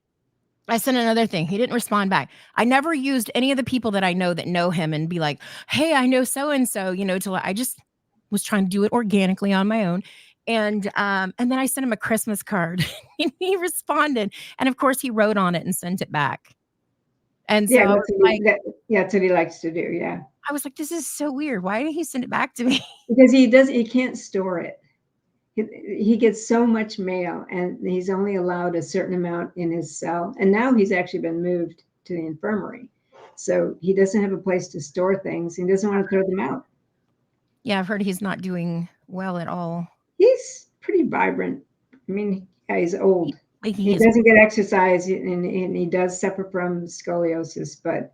I sent another thing. He didn't respond back. I never used any of the people that I know him and be like, hey, I know so-and-so, I just was trying to do it organically on my own. And then I sent him a Christmas card and he responded. And of course he wrote on it and sent it back. And so that's what he likes to do. Yeah. I was like, this is so weird. Why did he send it back to me? Because he can't store it. He gets so much mail, and he's only allowed a certain amount in his cell. And now he's actually been moved to the infirmary. So he doesn't have a place to store things. He doesn't want to throw them out. Yeah, I've heard he's not doing well at all. He's pretty vibrant. I mean, yeah, he's old. He doesn't get exercise, and he does suffer from scoliosis. But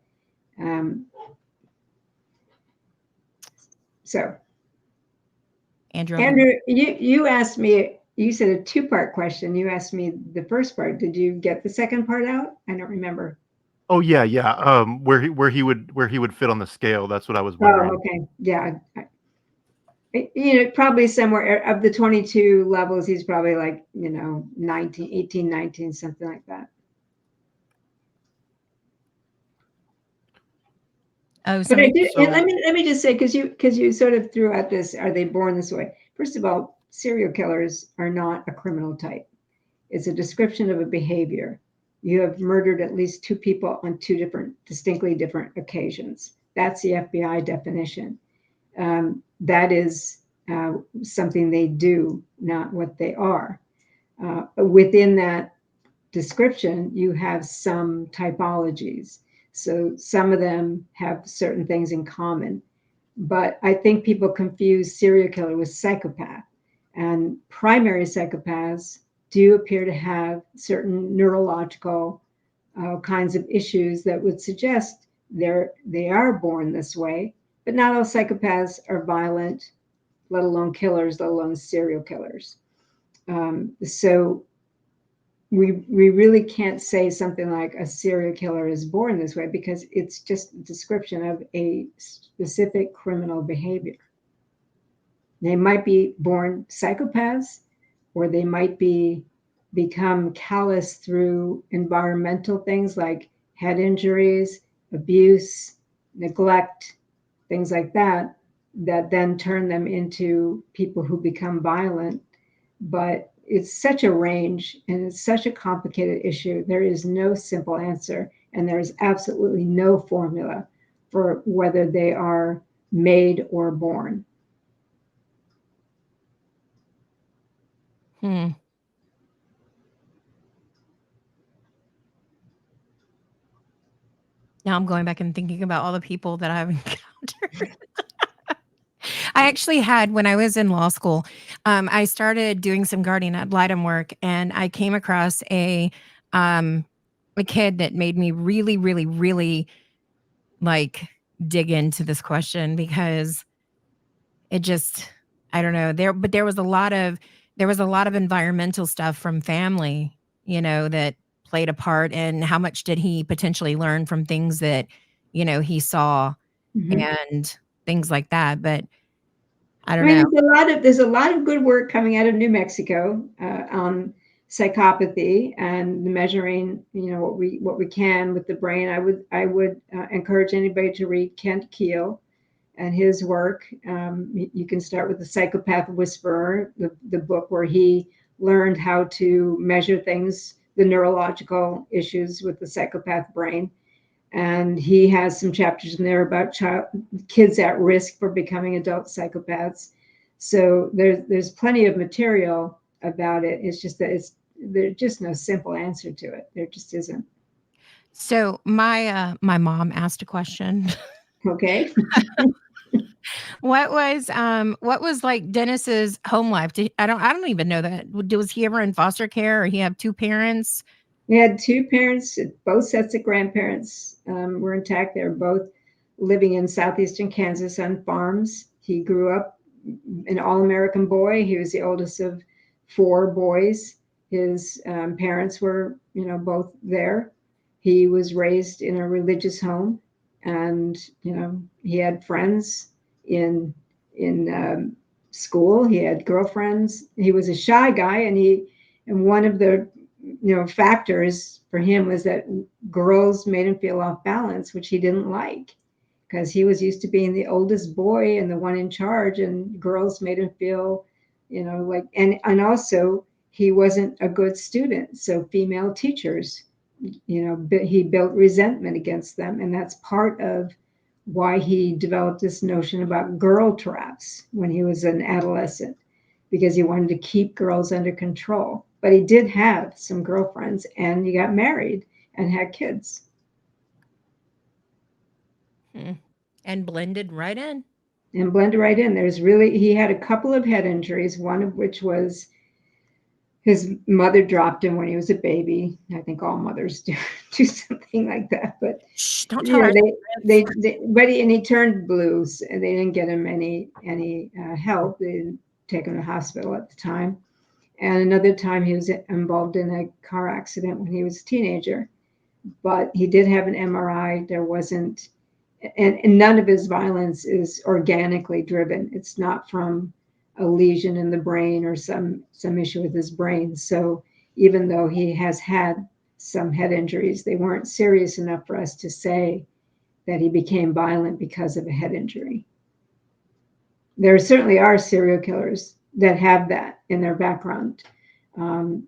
so, Andrew, you asked me. You said a two-part question. You asked me the first part. Did you get the second part out? I don't remember. Oh yeah. Where he would fit on the scale. That's what I was wondering. Oh, okay. Yeah. Probably somewhere of the 22 levels, he's probably like 18, 19, something like that. Oh, but let me just say, because you sort of threw out this, are they born this way? First of all, serial killers are not a criminal type. It's a description of a behavior. You have murdered at least two people on two distinctly different occasions. That's the FBI definition. That is something they do, not what they are. Within that description, you have some typologies. So some of them have certain things in common. But I think people confuse serial killer with psychopath. And primary psychopaths do appear to have certain neurological kinds of issues that would suggest they are born this way. But not all psychopaths are violent, let alone killers, let alone serial killers. So we really can't say something like a serial killer is born this way, because it's just a description of a specific criminal behavior. They might be born psychopaths, or they might become callous through environmental things like head injuries, abuse, neglect, things like that, that then turn them into people who become violent. But it's such a range and it's such a complicated issue. There is no simple answer, and there's absolutely no formula for whether they are made or born. Hmm. Now I'm going back and thinking about all the people that I've encountered. I actually had, when I was in law school, I started doing some guardian ad litem work, and I came across a kid that made me really, really, really like dig into this question, because it just, I don't know, there was a lot of environmental stuff from family, that played a part in how much did he potentially learn from things that, he saw and things like that. But I don't know. There's a lot of good work coming out of New Mexico on psychopathy and measuring, what we can with the brain. I would encourage anybody to read Kent Keel and his work. You can start with The Psychopath Whisperer, the book where he learned how to measure things, the neurological issues with the psychopath brain. And he has some chapters in there about kids at risk for becoming adult psychopaths. So there's plenty of material about it. It's just that there's just no simple answer to it. There just isn't. So my mom asked a question. Okay. What was like Dennis's home life? I don't even know that. Was he ever in foster care, or he have two parents? We had two parents, both sets of grandparents were intact. They were both living in southeastern Kansas on farms. He grew up an all-American boy. He was the oldest of four boys. His parents were, both there. He was raised in a religious home, and he had friends in school. He had girlfriends. He was a shy guy, and one of the factors for him was that girls made him feel off balance, which he didn't like, because he was used to being the oldest boy and the one in charge, and girls made him feel, like, and also he wasn't a good student. So female teachers, he built resentment against them. And that's part of why he developed this notion about girl traps when he was an adolescent, because he wanted to keep girls under control. But he did have some girlfriends, and he got married and had kids. And blended right in. He had a couple of head injuries, one of which was his mother dropped him when he was a baby. I think all mothers do something like that. But shh, don't tell her. He turned blue, and they didn't get him any help. They didn't take him to the hospital at the time. And another time he was involved in a car accident when he was a teenager. But he did have an MRI. There wasn't, and none of his violence is organically driven. It's not from a lesion in the brain or some issue with his brain. So even though he has had some head injuries, they weren't serious enough for us to say that he became violent because of a head injury. There certainly are serial killers that have that in their background. And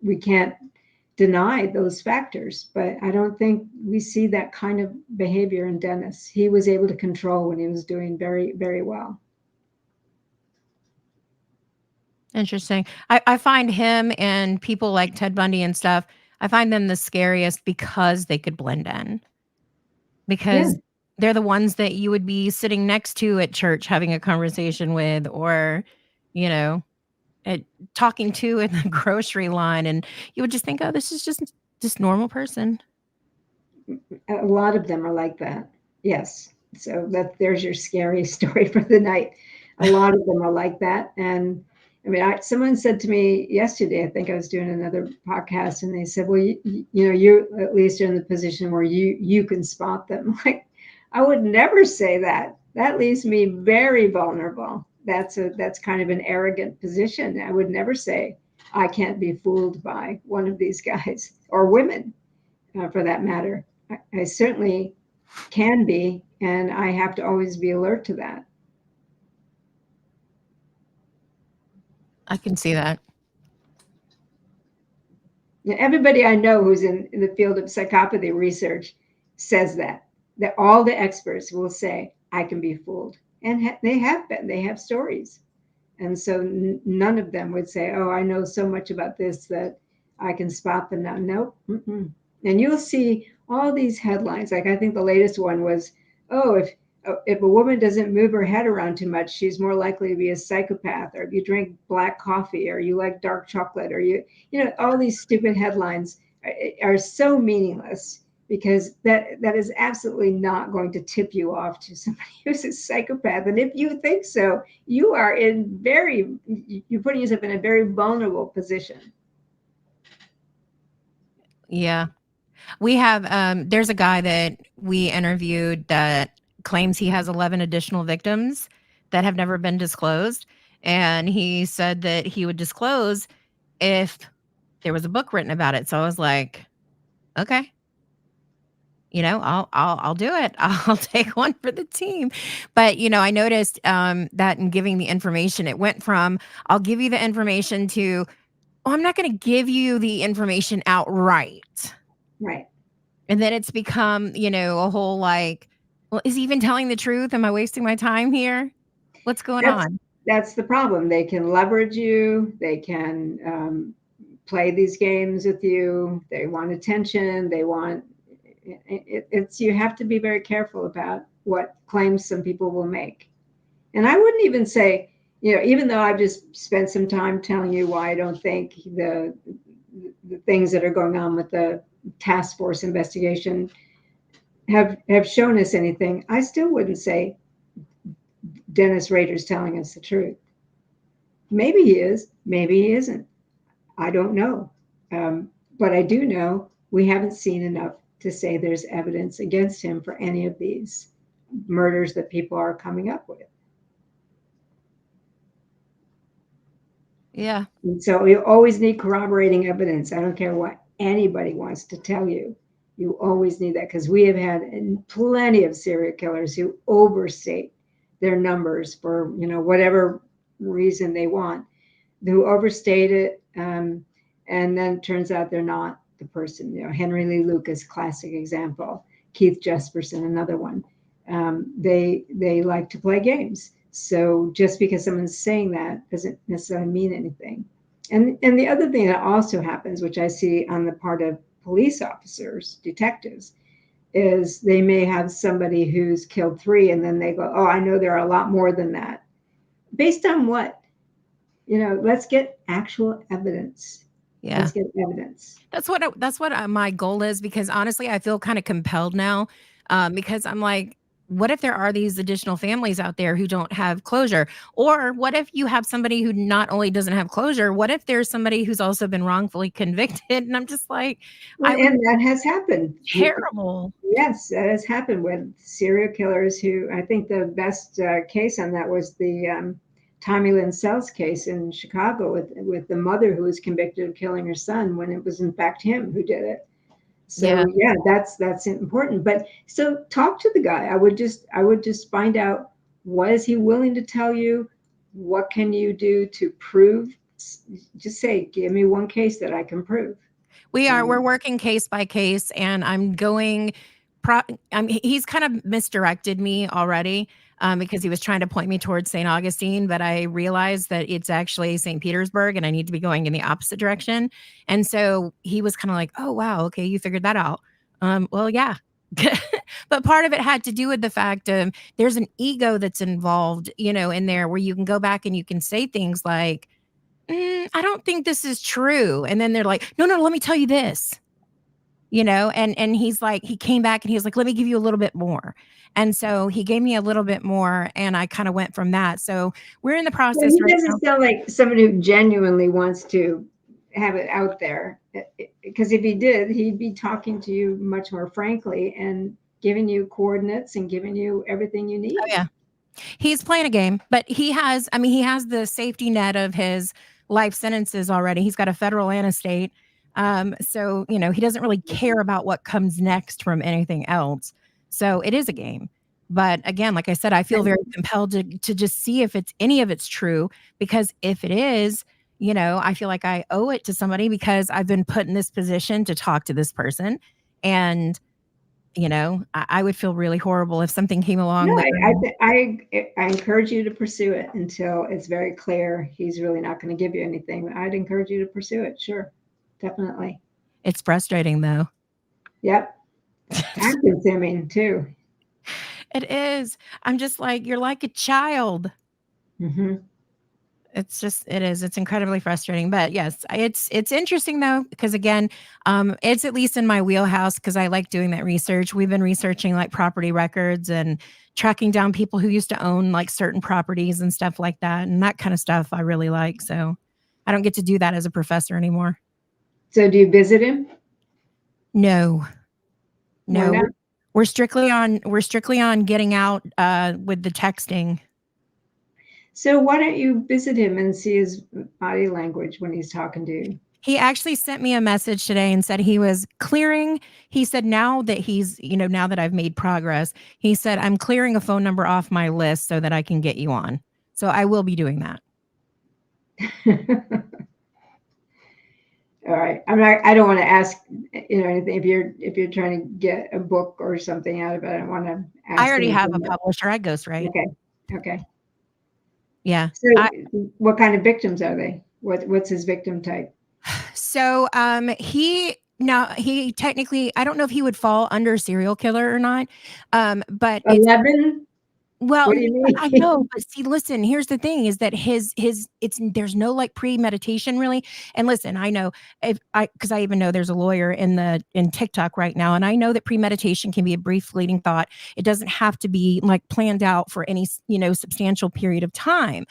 we can't deny those factors, but I don't think we see that kind of behavior in Dennis. He was able to control when he was doing very, very well. Interesting. I find him and people like Ted Bundy and stuff, I find them the scariest because they could blend in. Because they're the ones that you would be sitting next to at church having a conversation with, or, talking to in the grocery line. And you would just think, oh, this is just normal person. A lot of them are like that. Yes. So there's your scary story for the night. A lot of them are like that. And I mean, someone said to me yesterday, I think I was doing another podcast, and they said, well, you at least are in the position where you can spot them. Like, I would never say that. That leaves me very vulnerable. That's kind of an arrogant position. I would never say I can't be fooled by one of these guys or women, for that matter. I certainly can be, and I have to always be alert to that. I can see that. Everybody I know who's in the field of psychopathy research says that all the experts will say, I can be fooled. And they have been, they have stories. And so none of them would say, oh, I know so much about this that I can spot them now. Nope. Mm-mm. And you'll see all these headlines. Like, I think the latest one was, oh, if a woman doesn't move her head around too much, she's more likely to be a psychopath. Or if you drink black coffee, or you like dark chocolate, or all these stupid headlines are so meaningless, because that is absolutely not going to tip you off to somebody who's a psychopath. And if you think so, you're putting yourself in a very vulnerable position. Yeah. We have, there's a guy that we interviewed that claims he has 11 additional victims that have never been disclosed. And he said that he would disclose if there was a book written about it. So I was like, okay, I'll do it. I'll take one for the team. But, I noticed that in giving the information, it went from, I'll give you the information to, oh, I'm not going to give you the information outright. Right. And then it's become, a whole like, well, is he even telling the truth? Am I wasting my time here? What's going on? That's the problem. They can leverage you. They can play these games with you. They want attention. They want you have to be very careful about what claims some people will make. And I wouldn't even say, even though I've just spent some time telling you why I don't think the things that are going on with the task force investigation have shown us anything, I still wouldn't say Dennis Rader's telling us the truth. Maybe he is, maybe he isn't. I don't know. But I do know we haven't seen enough to say there's evidence against him for any of these murders that people are coming up with. Yeah. And so you always need corroborating evidence. I don't care what anybody wants to tell you. You always need that, because we have had plenty of serial killers who overstate their numbers for, whatever reason they want, who overstate it. And then it turns out they're not the person. Henry Lee Lucas, classic example. Keith Jesperson, another one. They like to play games. So just because someone's saying that doesn't necessarily mean anything. And the other thing that also happens, which I see on the part of police officers, detectives, is they may have somebody who's killed 3, and then they go, oh, I know there are a lot more than that. Based on what? Let's get actual evidence. Yeah. Let's get evidence. That's what my goal is, because honestly, I feel kind of compelled now, because I'm like, what if there are these additional families out there who don't have closure? Or what if you have somebody who not only doesn't have closure, what if there's somebody who's also been wrongfully convicted? And I'm just like, and that has happened. Terrible. Yes, that has happened with serial killers who, I think the best case on that was the Tommy Lynn Sells case in Chicago with the mother who was convicted of killing her son when it was in fact him who did it. So yeah, that's important. But so talk to the guy. I would just find out, what is he willing to tell you? What can you do to prove? Just say, give me one case that I can prove. We're working case by case, and he's kind of misdirected me already, because he was trying to point me towards St. Augustine, but I realized that it's actually St. Petersburg and I need to be going in the opposite direction. And so he was kind of like, oh, wow, okay, you figured that out. Well, yeah. But part of it had to do with the fact of there's an ego that's involved, in there, where you can go back and you can say things like, I don't think this is true. And then they're like, no, let me tell you this, and he's like, he came back and he was like, let me give you a little bit more. And so he gave me a little bit more, and I kind of went from that. So we're in the Well, process he right now. doesn't sound like someone who genuinely wants to have it out there. Because if he did, he'd be talking to you much more frankly and giving you coordinates and giving you everything you need. Oh, yeah. He's playing a game, but he has the safety net of his life sentences already. He's got a federal and a state. So, he doesn't really care about what comes next from anything else. So it is a game. But again, like I said, I feel very compelled to just see if any of it's true, because if it is, I feel like I owe it to somebody, because I've been put in this position to talk to this person. And I would feel really horrible if something came along. No, that I encourage you to pursue it until it's very clear he's really not going to give you anything. I'd encourage you to pursue it. Sure. Definitely. It's frustrating, though. Yep. Time consuming too. It is. I'm just like, you're like a child. Mm-hmm. It is. It's incredibly frustrating. But yes, it's interesting though, because again, it's at least in my wheelhouse, because I like doing that research. We've been researching like property records and tracking down people who used to own like certain properties and stuff like that. And that kind of stuff I really like. So I don't get to do that as a professor anymore. So do you visit him? No. Why not? We're strictly on getting out with the texting. So why don't you visit him and see his body language when he's talking to you? He actually sent me a message today and said he was clearing. He said now that I've made progress, he said, I'm clearing a phone number off my list so that I can get you on. So I will be doing that. All right. I don't want to ask, anything. If you're trying to get a book or something out of it, I don't want to ask. I already have a publisher. I ghostwrite. Okay. Yeah. So what kind of victims are they? What's his victim type? So he technically, I don't know if he would fall under serial killer or not. But 11? Well, what do you mean? I know, but see, listen, here's the thing is that there's no like premeditation really. And listen, I know because I even know there's a lawyer in TikTok right now. And I know that premeditation can be a brief fleeting thought. It doesn't have to be like planned out for any, substantial period of time.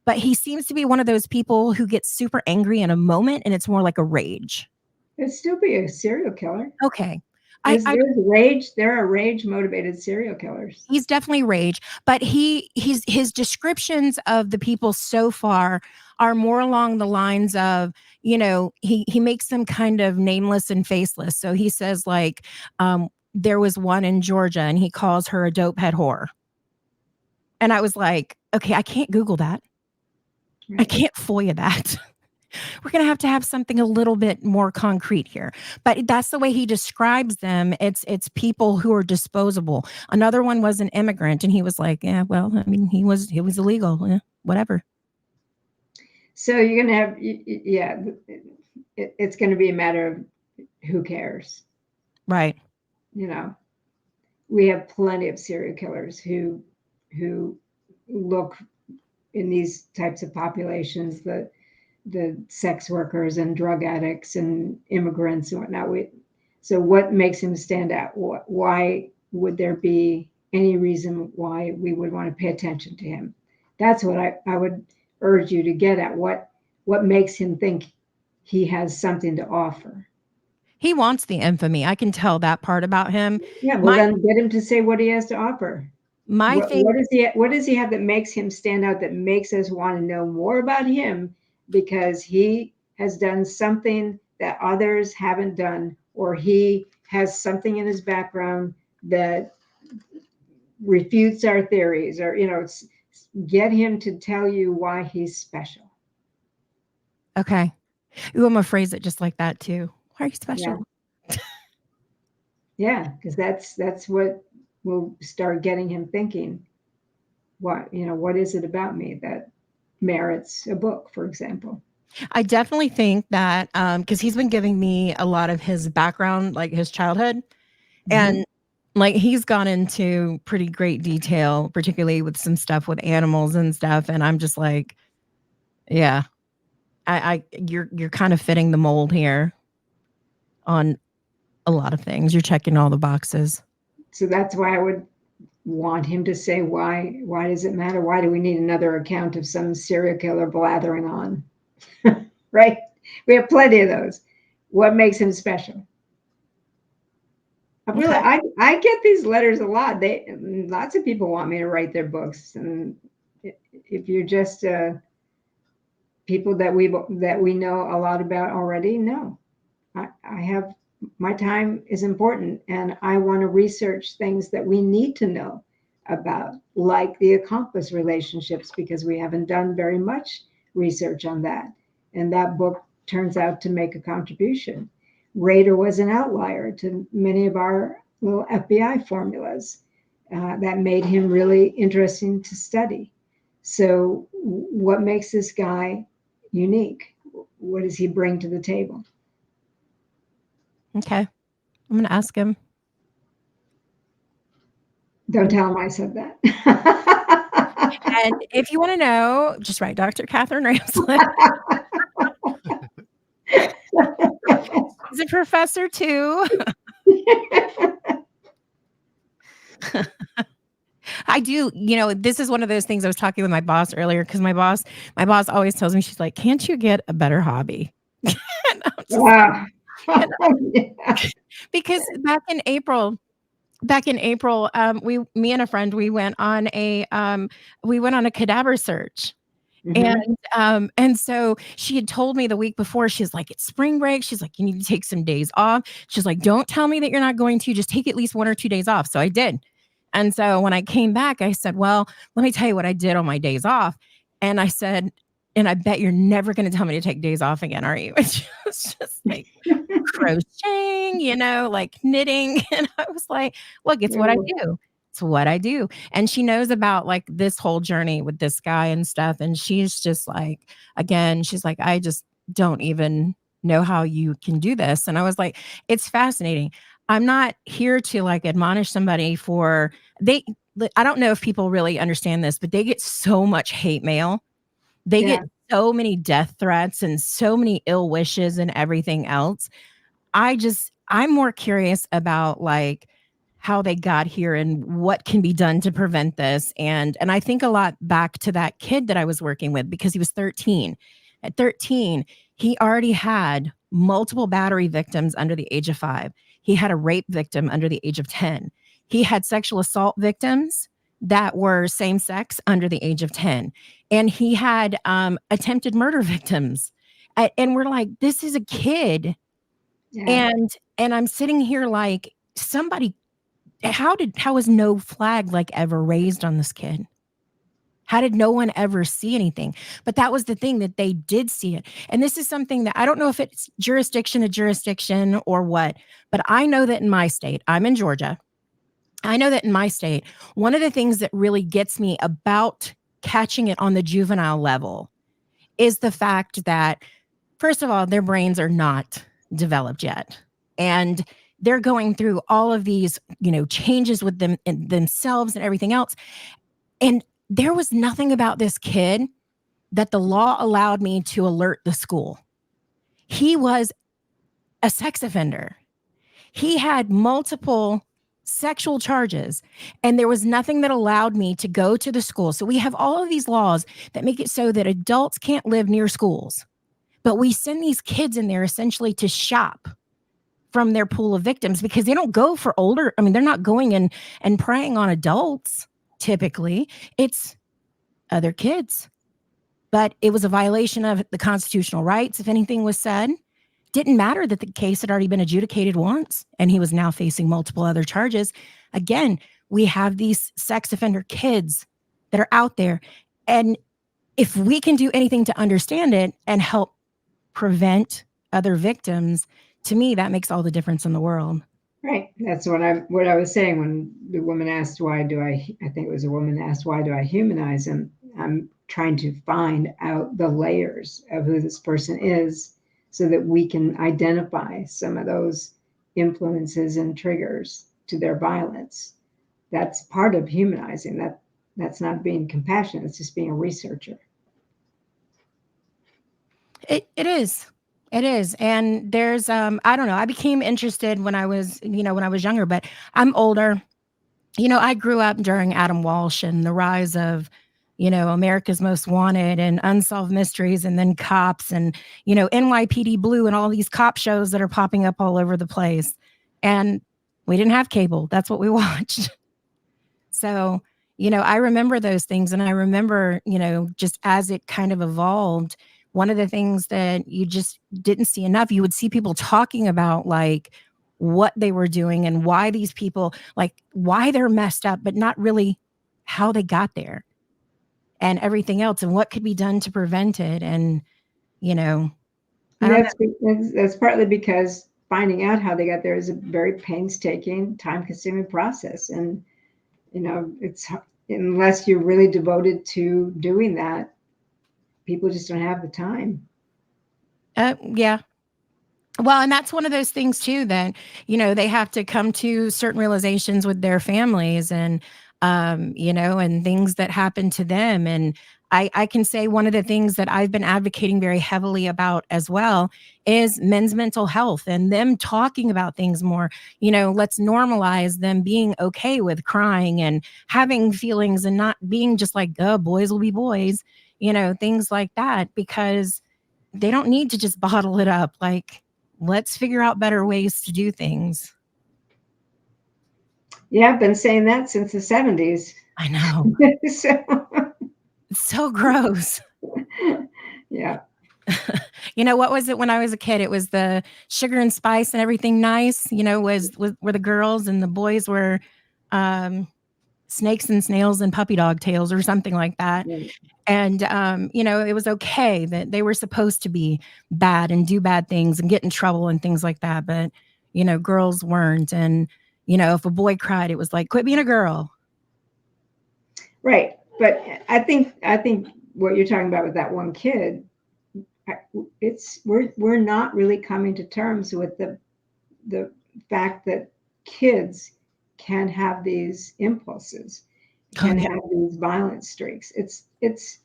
But he seems to be one of those people who gets super angry in a moment, and it's more like a rage. It'd still be a serial killer. Okay. There's rage. There are rage motivated serial killers. He's definitely rage, but his descriptions of the people so far are more along the lines of, he makes them kind of nameless and faceless. So he says like, there was one in Georgia and he calls her a dope head whore. And I was like, okay, I can't Google that. Right. I can't FOIA that. We're going to have something a little bit more concrete here. But that's the way he describes them. It's people who are disposable. Another one was an immigrant, and he was like, yeah, well, I mean, he was illegal, yeah, whatever. So you're going to have, yeah, it's going to be a matter of who cares. Right. We have plenty of serial killers who look in these types of populations, the sex workers and drug addicts and immigrants and whatnot. So what makes him stand out? Why would there be any reason why we would want to pay attention to him? That's what I would urge you to get at. What makes him think he has something to offer? He wants the infamy. I can tell that part about him. Yeah, well, then get him to say what he has to offer. What does he have that makes him stand out, that makes us want to know more about him? Because he has done something that others haven't done, or he has something in his background that refutes our theories, or, get him to tell you why he's special. Okay. Ooh, I'm gonna phrase it just like that too. Why are you special? Yeah, because that's what will start getting him thinking, what is it about me that merits a book, for example. I definitely think that because he's been giving me a lot of his background, like his childhood, and like he's gone into pretty great detail, particularly with some stuff with animals and stuff. And I'm just like, yeah, you're kind of fitting the mold here on a lot of things. You're checking all the boxes. So that's why I would want him to say why. Why does it matter? Why do we need another account of some serial killer blathering on? Right? We have plenty of those. What makes him special? I get these letters a lot. Lots of people want me to write their books, and if you're just people that we know a lot about already, no. I have, my time is important, and I want to research things that we need to know about, like the accomplice relationships, because we haven't done very much research on that. And that book turns out to make a contribution. Rader was an outlier to many of our little FBI formulas that made him really interesting to study. So, what makes this guy unique? What does he bring to the table? Okay. I'm going to ask him. Don't tell him I said that. And if you want to know, just write Dr. Katherine Ramsland. He's a professor too. I do, this is one of those things I was talking with my boss earlier, because my boss always tells me, she's like, can't you get a better hobby? Yeah. Because back in April, me and a friend, we went on a cadaver search. And so she had told me the week before, she's like, it's spring break. She's like, you need to take some days off. She's like, don't tell me that you're not going to, just take at least 1 or 2 days off. So I did. And so when I came back, I said, well, let me tell you what I did on my days off. And I said, and I bet you're never going to tell me to take days off again, are you? And she was just like crocheting, like knitting. And I was like, look, it's what I do. It's what I do. And she knows about like this whole journey with this guy and stuff. And she's just like, again, she's like, I just don't even know how you can do this. And I was like, it's fascinating. I'm not here to like admonish somebody for I don't know if people really understand this, but they get so much hate mail. They get so many death threats and so many ill wishes and everything else. I'm more curious about like how they got here and what can be done to prevent this. And I think a lot back to that kid that I was working with, because he was 13. At 13, he already had multiple battery victims under the age of 5. He had a rape victim under the age of 10. He had sexual assault victims that were same sex under the age of 10. And he had attempted murder victims. And we're like, this is a kid. Yeah. And I'm sitting here like, somebody, how was no flag like ever raised on this kid? How did no one ever see anything? But that was the thing, that they did see it. And this is something that I don't know if it's jurisdiction to jurisdiction or what, but I know that in my state, I'm in Georgia. I know that in my state, one of the things that really gets me about catching it on the juvenile level is the fact that, first of all, their brains are not developed yet. And they're going through all of these, changes with them and themselves and everything else. And there was nothing about this kid that the law allowed me to alert the school. He was a sex offender. He had multiple sexual charges, and there was nothing that allowed me to go to the school. So we have all of these laws that make it so that adults can't live near schools, but we send these kids in there essentially to shop from their pool of victims, because they don't go for older. I mean, they're not going in and preying on adults. Typically, it's other kids. But it was a violation of the constitutional rights. If anything was said, didn't matter that the case had already been adjudicated once and he was now facing multiple other charges. Again, we have these sex offender kids that are out there. And if we can do anything to understand it and help prevent other victims, to me, that makes all the difference in the world. Right. That's what I was saying when the woman asked, I think it was a woman asked, why do I humanize him? I'm trying to find out the layers of who this person is so that we can identify some of those influences and triggers to their violence. That's part of humanizing. That's not being compassionate. It's just being a researcher. It is. It is. And there's, I don't know, I became interested when I was, when I was younger, but I'm older. I grew up during Adam Walsh and the rise of, America's Most Wanted and Unsolved Mysteries and then Cops and, NYPD Blue and all these cop shows that are popping up all over the place. And we didn't have cable. That's what we watched. So, I remember those things. And I remember, just as it kind of evolved, one of the things that you just didn't see enough, you would see people talking about like what they were doing and why these people, like why they're messed up, but not really how they got there and everything else and what could be done to prevent it. And, I don't know. That's partly because finding out how they got there is a very painstaking, time-consuming process, and it's unless you're really devoted to doing that, people just don't have the time. Yeah. Well, and that's one of those things too that, they have to come to certain realizations with their families and, and things that happen to them. And I can say one of the things that I've been advocating very heavily about as well is men's mental health and them talking about things more. Let's normalize them being okay with crying and having feelings and not being just like, oh, boys will be boys, things like that, because they don't need to just bottle it up. Like, let's figure out better ways to do things. Yeah, I've been saying that since the 70s. I know. So, It's so gross. yeah. What was it when I was a kid? It was the sugar and spice and everything nice, were the girls and the boys were snakes and snails and puppy dog tails or something like that. Yeah. And, it was okay that they were supposed to be bad and do bad things and get in trouble and things like that. But, girls weren't. And, if a boy cried, it was like, quit being a girl. Right. But I think what you're talking about with that one kid, we're not really coming to terms with the fact that kids can have these impulses, can have these violent streaks. It's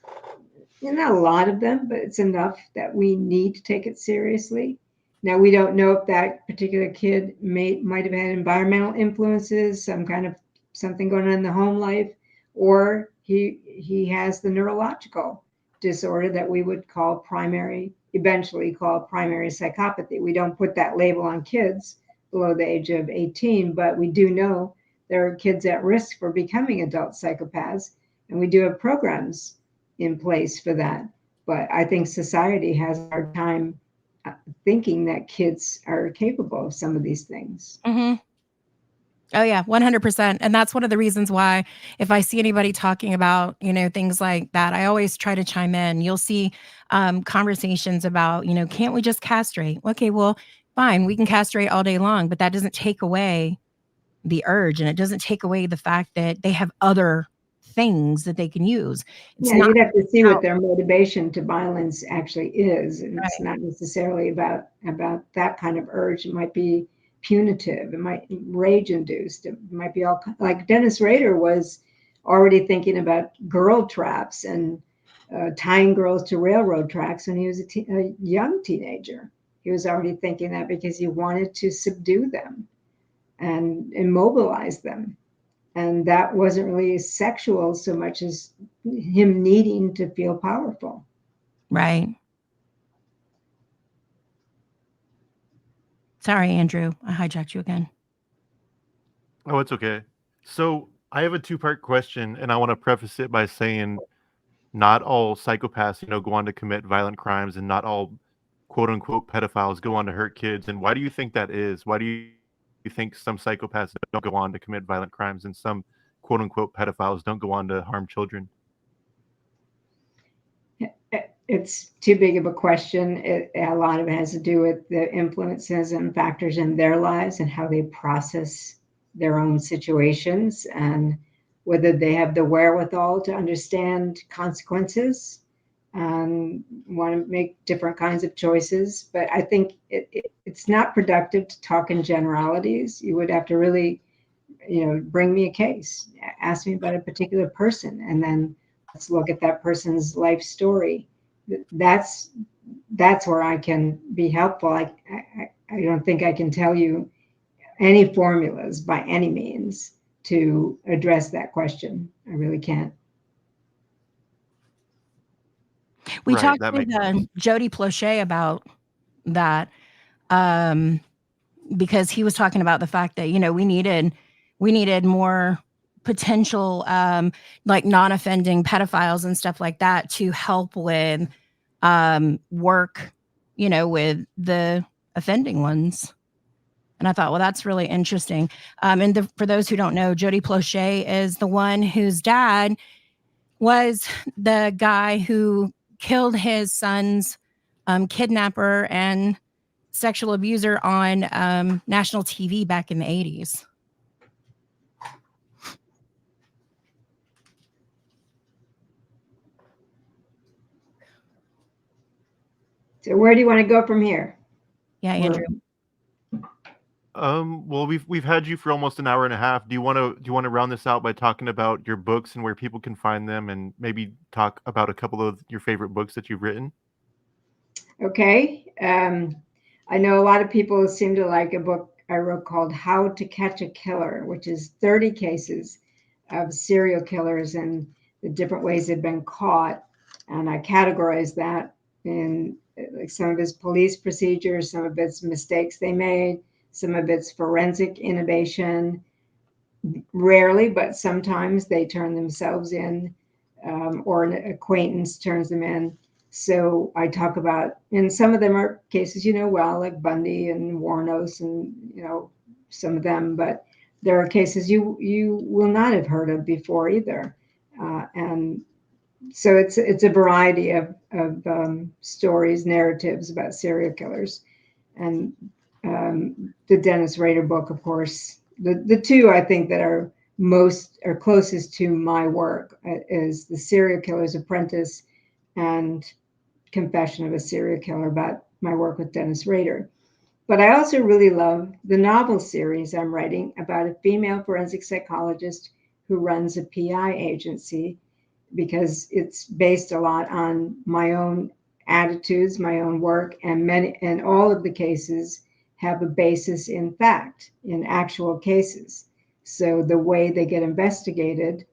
not a lot of them, but it's enough that we need to take it seriously. Now, we don't know if that particular kid might have had environmental influences, some kind of something going on in the home life, or he has the neurological disorder that we would eventually call primary psychopathy. We don't put that label on kids below the age of 18, but we do know there are kids at risk for becoming adult psychopaths, and we do have programs in place for that. But I think society has a hard time thinking that kids are capable of some of these things. Mm-hmm. Oh yeah, 100%. And that's one of the reasons why if I see anybody talking about, things like that, I always try to chime in. You'll see conversations about, can't we just castrate? Okay, well, fine, we can castrate all day long, but that doesn't take away the urge and it doesn't take away the fact that they have other things that they can use. You'd have to see what their motivation to violence actually is. And It's not necessarily about that kind of urge. It might be punitive, it might rage induced, it might be all like Dennis Rader was already thinking about girl traps and tying girls to railroad tracks when he was a young teenager. He was already thinking that because he wanted to subdue them and immobilize them. And that wasn't really sexual so much as him needing to feel powerful. Right. Sorry, Andrew. I hijacked you again. Oh, it's okay. So I have a two-part question, and I want to preface it by saying not all psychopaths, go on to commit violent crimes, and not all quote-unquote pedophiles go on to hurt kids. And why do you think that is? Why do you think some psychopaths don't go on to commit violent crimes and some quote-unquote pedophiles don't go on to harm children? It's too big of a question. A lot of it has to do with the influences and factors in their lives and how they process their own situations and whether they have the wherewithal to understand consequences and want to make different kinds of choices. But I think it's not productive to talk in generalities. You would have to really, bring me a case, ask me about a particular person, and then let's look at that person's life story. That's where I can be helpful. I don't think I can tell you any formulas by any means, to address that question. I really can't. We Right, talked that with makes Jody Plauché about that, because he was talking about the fact that, you know, we needed more potential, like non-offending pedophiles and stuff like that to help with work, you know, with the offending ones. And I thought, well, that's really interesting. And for those who don't know, Jody Plauché is the one whose dad was the guy who killed his son's kidnapper and sexual abuser on national TV back in the 80s. So where do you want to go from here? Yeah, Andrew. Well, we've had you for almost an hour and a half. Do you want to round this out by talking about your books and where people can find them, and maybe talk about a couple of your favorite books that you've written? Okay. I know a lot of people seem to like a book I wrote called How to Catch a Killer, which is 30 cases of serial killers and the different ways they've been caught. And I categorized that in like some of his police procedures, some of its mistakes they made, some of its forensic innovation. Rarely, but sometimes they turn themselves in, or an acquaintance turns them in. So I talk about, and some of them are cases you know well, like Bundy and Warnos, and you know some of them. But there are cases you will not have heard of before either, and so it's a variety of stories, narratives about serial killers, and the Dennis Rader book, of course. The two I think that are closest to my work is The Serial Killer's Apprentice and Confession of a Serial Killer, about my work with Dennis Rader. But I also really love the novel series I'm writing about a female forensic psychologist who runs a PI agency, because it's based a lot on my own attitudes, my own work, and all of the cases have a basis in fact, in actual cases. So the way they get investigated,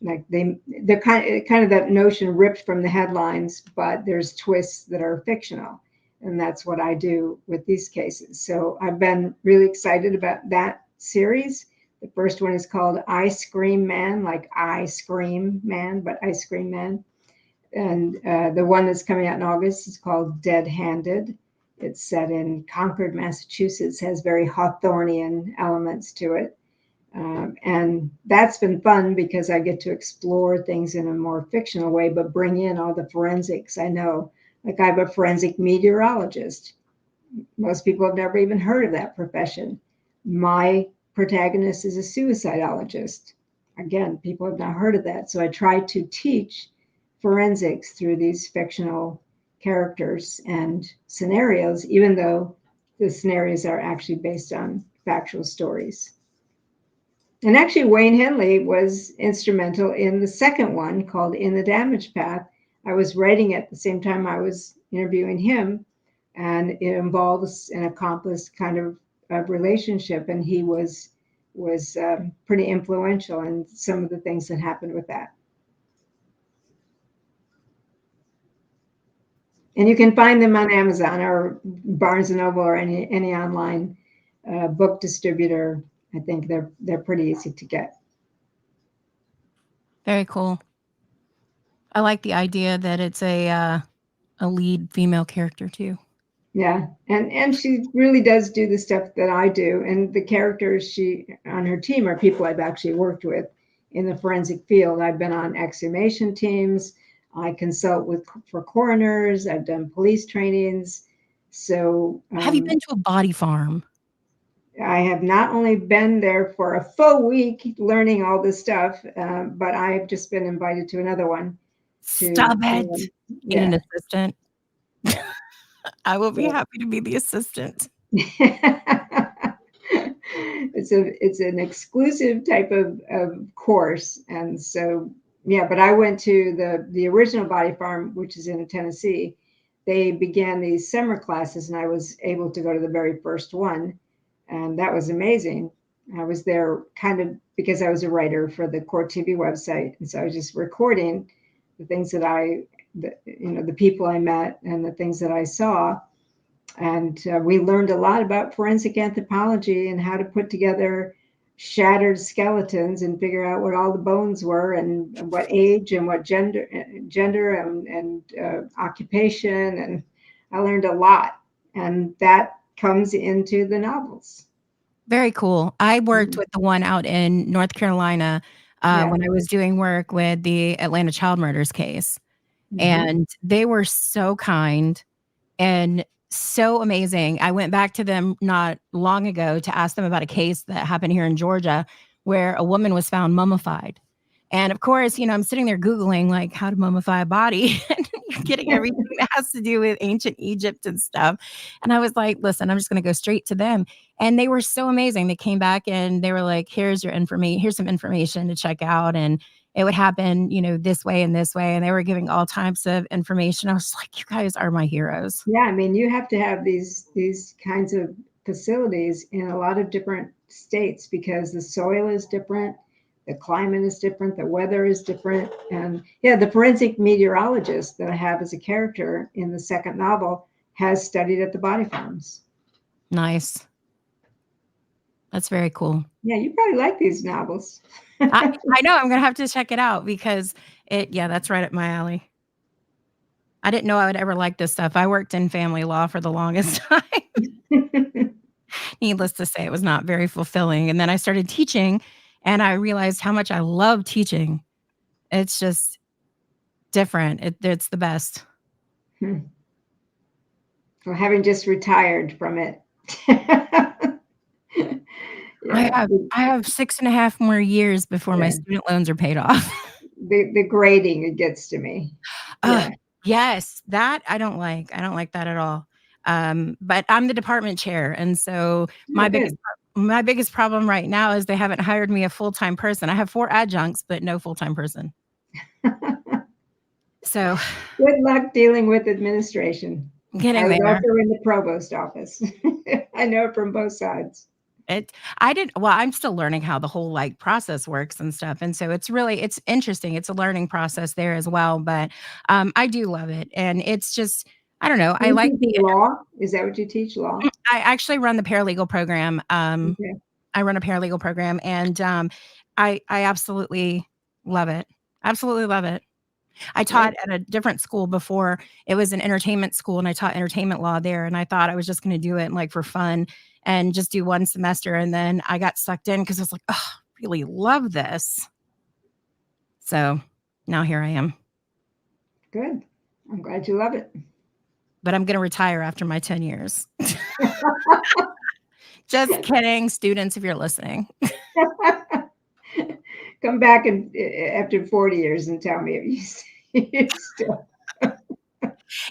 like they're kind of that notion ripped from the headlines, but there's twists that are fictional, and that's what I do with these cases. So I've been really excited about that series. The first one is called I Scream Man, like I Scream Man, but I Scream Man. And the one that's coming out in August is called Dead Handed. It's set in Concord, Massachusetts, has very Hawthornian elements to it. And that's been fun because I get to explore things in a more fictional way, but bring in all the forensics I know. Like I have a forensic meteorologist. Most people have never even heard of that profession. My protagonist is a suicidologist. Again, people have not heard of that. So I try to teach forensics through these fictional characters and scenarios, even though the scenarios are actually based on factual stories. And actually, Wayne Henley was instrumental in the second one called In the Damage Path. I was writing at the same time I was interviewing him, and it involves an accomplice kind of relationship, and he was pretty influential in some of the things that happened with that. And you can find them on Amazon or Barnes and Noble or any online book distributor. I think they're pretty easy to get. Very cool. I like the idea that it's a lead female character too. Yeah, and she really does do the stuff that I do, and the characters she on her team are people I've actually worked with in the forensic field. I've been on exhumation teams. I consult for coroners. I've done police trainings. So Have you been to a body farm? I have not only been there for a full week learning all this stuff, but I've just been invited to another one. Stop it. Need an assistant. I will be happy to be the assistant. It's an exclusive type of course, and so yeah. But I went to the original body farm, which is in Tennessee. They began these summer classes, and I was able to go to the very first one, and that was amazing. I was there kind of because I was a writer for the Court TV website. And so I was just recording the things that the people I met and the things that I saw. And we learned a lot about forensic anthropology and how to put together shattered skeletons and figure out what all the bones were and what age and what gender and occupation. And I learned a lot. And that comes into the novels. Very cool. I worked with the one out in North Carolina when I was doing work with the Atlanta child murders case. And they were so kind and so amazing. I went back to them not long ago to ask them about a case that happened here in Georgia where a woman was found mummified. And of course, I'm sitting there Googling like how to mummify a body and getting everything that has to do with ancient Egypt and stuff. And I was like, listen, I'm just going to go straight to them. And they were so amazing. They came back and they were like, here's some information to check out. And it would happen, this way and this way. And they were giving all types of information. I was like, you guys are my heroes. Yeah. I mean, you have to have these kinds of facilities in a lot of different states because the soil is different. The climate is different. The weather is different. And the forensic meteorologist that I have as a character in the second novel has studied at the body farms. Nice. That's very cool. Yeah, you probably like these novels. I know. I'm going to have to check it out because that's right up my alley. I didn't know I would ever like this stuff. I worked in family law for the longest time. Needless to say, it was not very fulfilling. And then I started teaching and I realized how much I love teaching. It's just different. It's the best. Well, having just retired from it. I have 6.5 more years before my student loans are paid off. The grading, it gets to me. Yes, that I don't like. I don't like that at all. But I'm the department chair. And so my biggest problem right now is they haven't hired me a full-time person. I have 4 adjuncts, but no full-time person. So good luck dealing with administration. Getting there. I was also in the provost office. I know it from both sides. I'm still learning how the whole process works and stuff. And so it's interesting. It's a learning process there as well. But I do love it. And it's just, I don't know. I like the law. Is that what you teach, law? I actually run the paralegal program. I run a paralegal program and I absolutely love it. Absolutely love it. I taught at a different school before. It was an entertainment school and I taught entertainment law there. And I thought I was just going to do it for fun and just do one semester. And then I got sucked in because I was like, oh, I really love this. So now here I am. Good. I'm glad you love it. But I'm going to retire after my 10 years. Just kidding, students, if you're listening. Come back after 40 years and tell me if you still.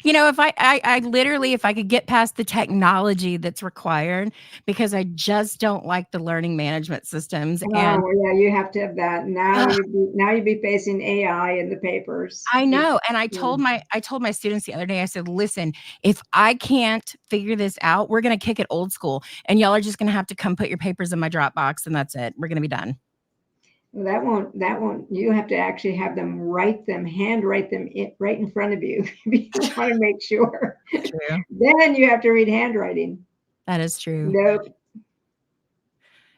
If I literally, if I could get past the technology that's required, because I just don't like the learning management systems. And you have to have that. Now you'd be facing AI in the papers. I know. And I told my students the other day, I said, listen, if I can't figure this out, we're going to kick it old school. And y'all are just going to have to come put your papers in my Dropbox and that's it. We're going to be done. Well, that won't, you have to actually have them handwrite them right in front of you. You want to make sure. True. Then you have to read handwriting. That is true. Nope.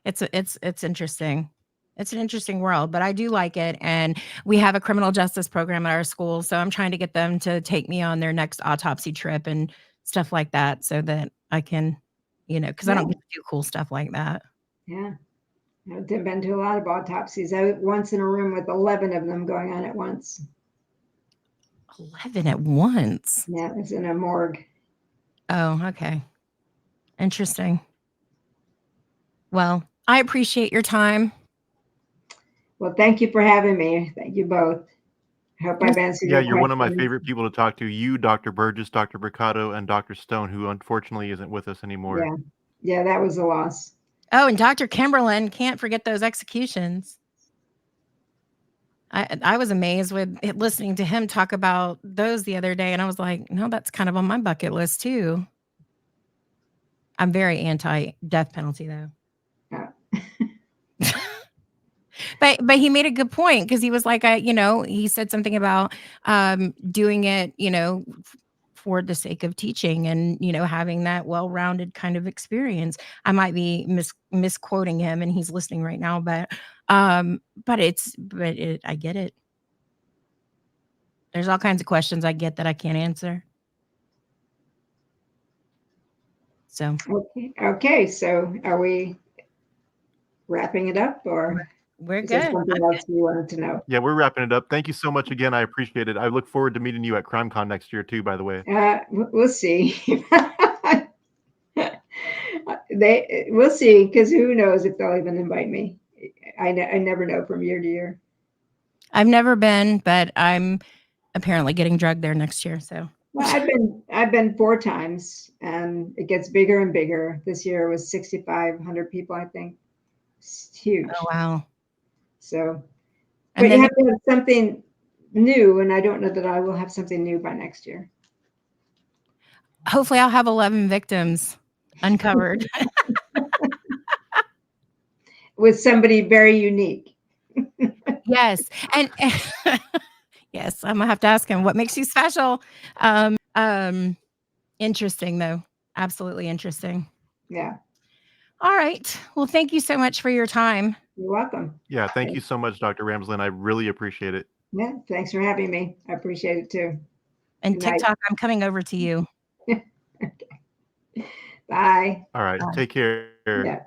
It's interesting. It's an interesting world, but I do like it. And we have a criminal justice program at our school. So I'm trying to get them to take me on their next autopsy trip and stuff like that so that I can, because I don't get to do cool stuff like that. Yeah. I've been to a lot of autopsies. I was once in a room with 11 of them going on at once. 11 at once? Yeah, it's in a morgue. Oh, okay. Interesting. Well, I appreciate your time. Well, thank you for having me. Thank you both. I hope I've answered your you're one of my favorite people to talk to. You, Dr. Burgess, Dr. Bricado, and Dr. Stone, who unfortunately isn't with us anymore. Yeah, that was a loss. Oh, and Dr. Kimberlin, can't forget those executions. I was amazed with listening to him talk about those the other day. And I was like, no, that's kind of on my bucket list too. I'm very anti-death penalty though. But he made a good point, because he was like, he said something about doing it, for the sake of teaching, and having that well-rounded kind of experience. I might be misquoting him, and he's listening right now, but I get it. There's all kinds of questions I get that I can't answer. So okay. So are we wrapping it up, or we're is there good. something else you wanted to know? Yeah, we're wrapping it up. Thank you so much again. I appreciate it. I look forward to meeting you at CrimeCon next year too, by the way. We'll see. We'll see, because who knows if they'll even invite me. I never know from year to year. I've never been, but I'm apparently getting drugged there next year. So Well, I've been 4 times, and it gets bigger and bigger. This year was 6,500 people, I think. It's huge. oh wow. So, And but you then have to have something new, and I don't know that I will have something new by next year. hopefully I'll have 11 victims uncovered. With somebody very unique. Yes. And yes, I'm gonna have to ask him, what makes you special? Interesting though. Absolutely interesting. Yeah. All right. Well, thank you so much for your time. You're welcome. Yeah, thank you so much, Dr. Ramsland. I really appreciate it. Yeah, thanks for having me. I appreciate it too. And Good night. TikTok, I'm coming over to you. Bye. All right, Bye. take care. Yeah.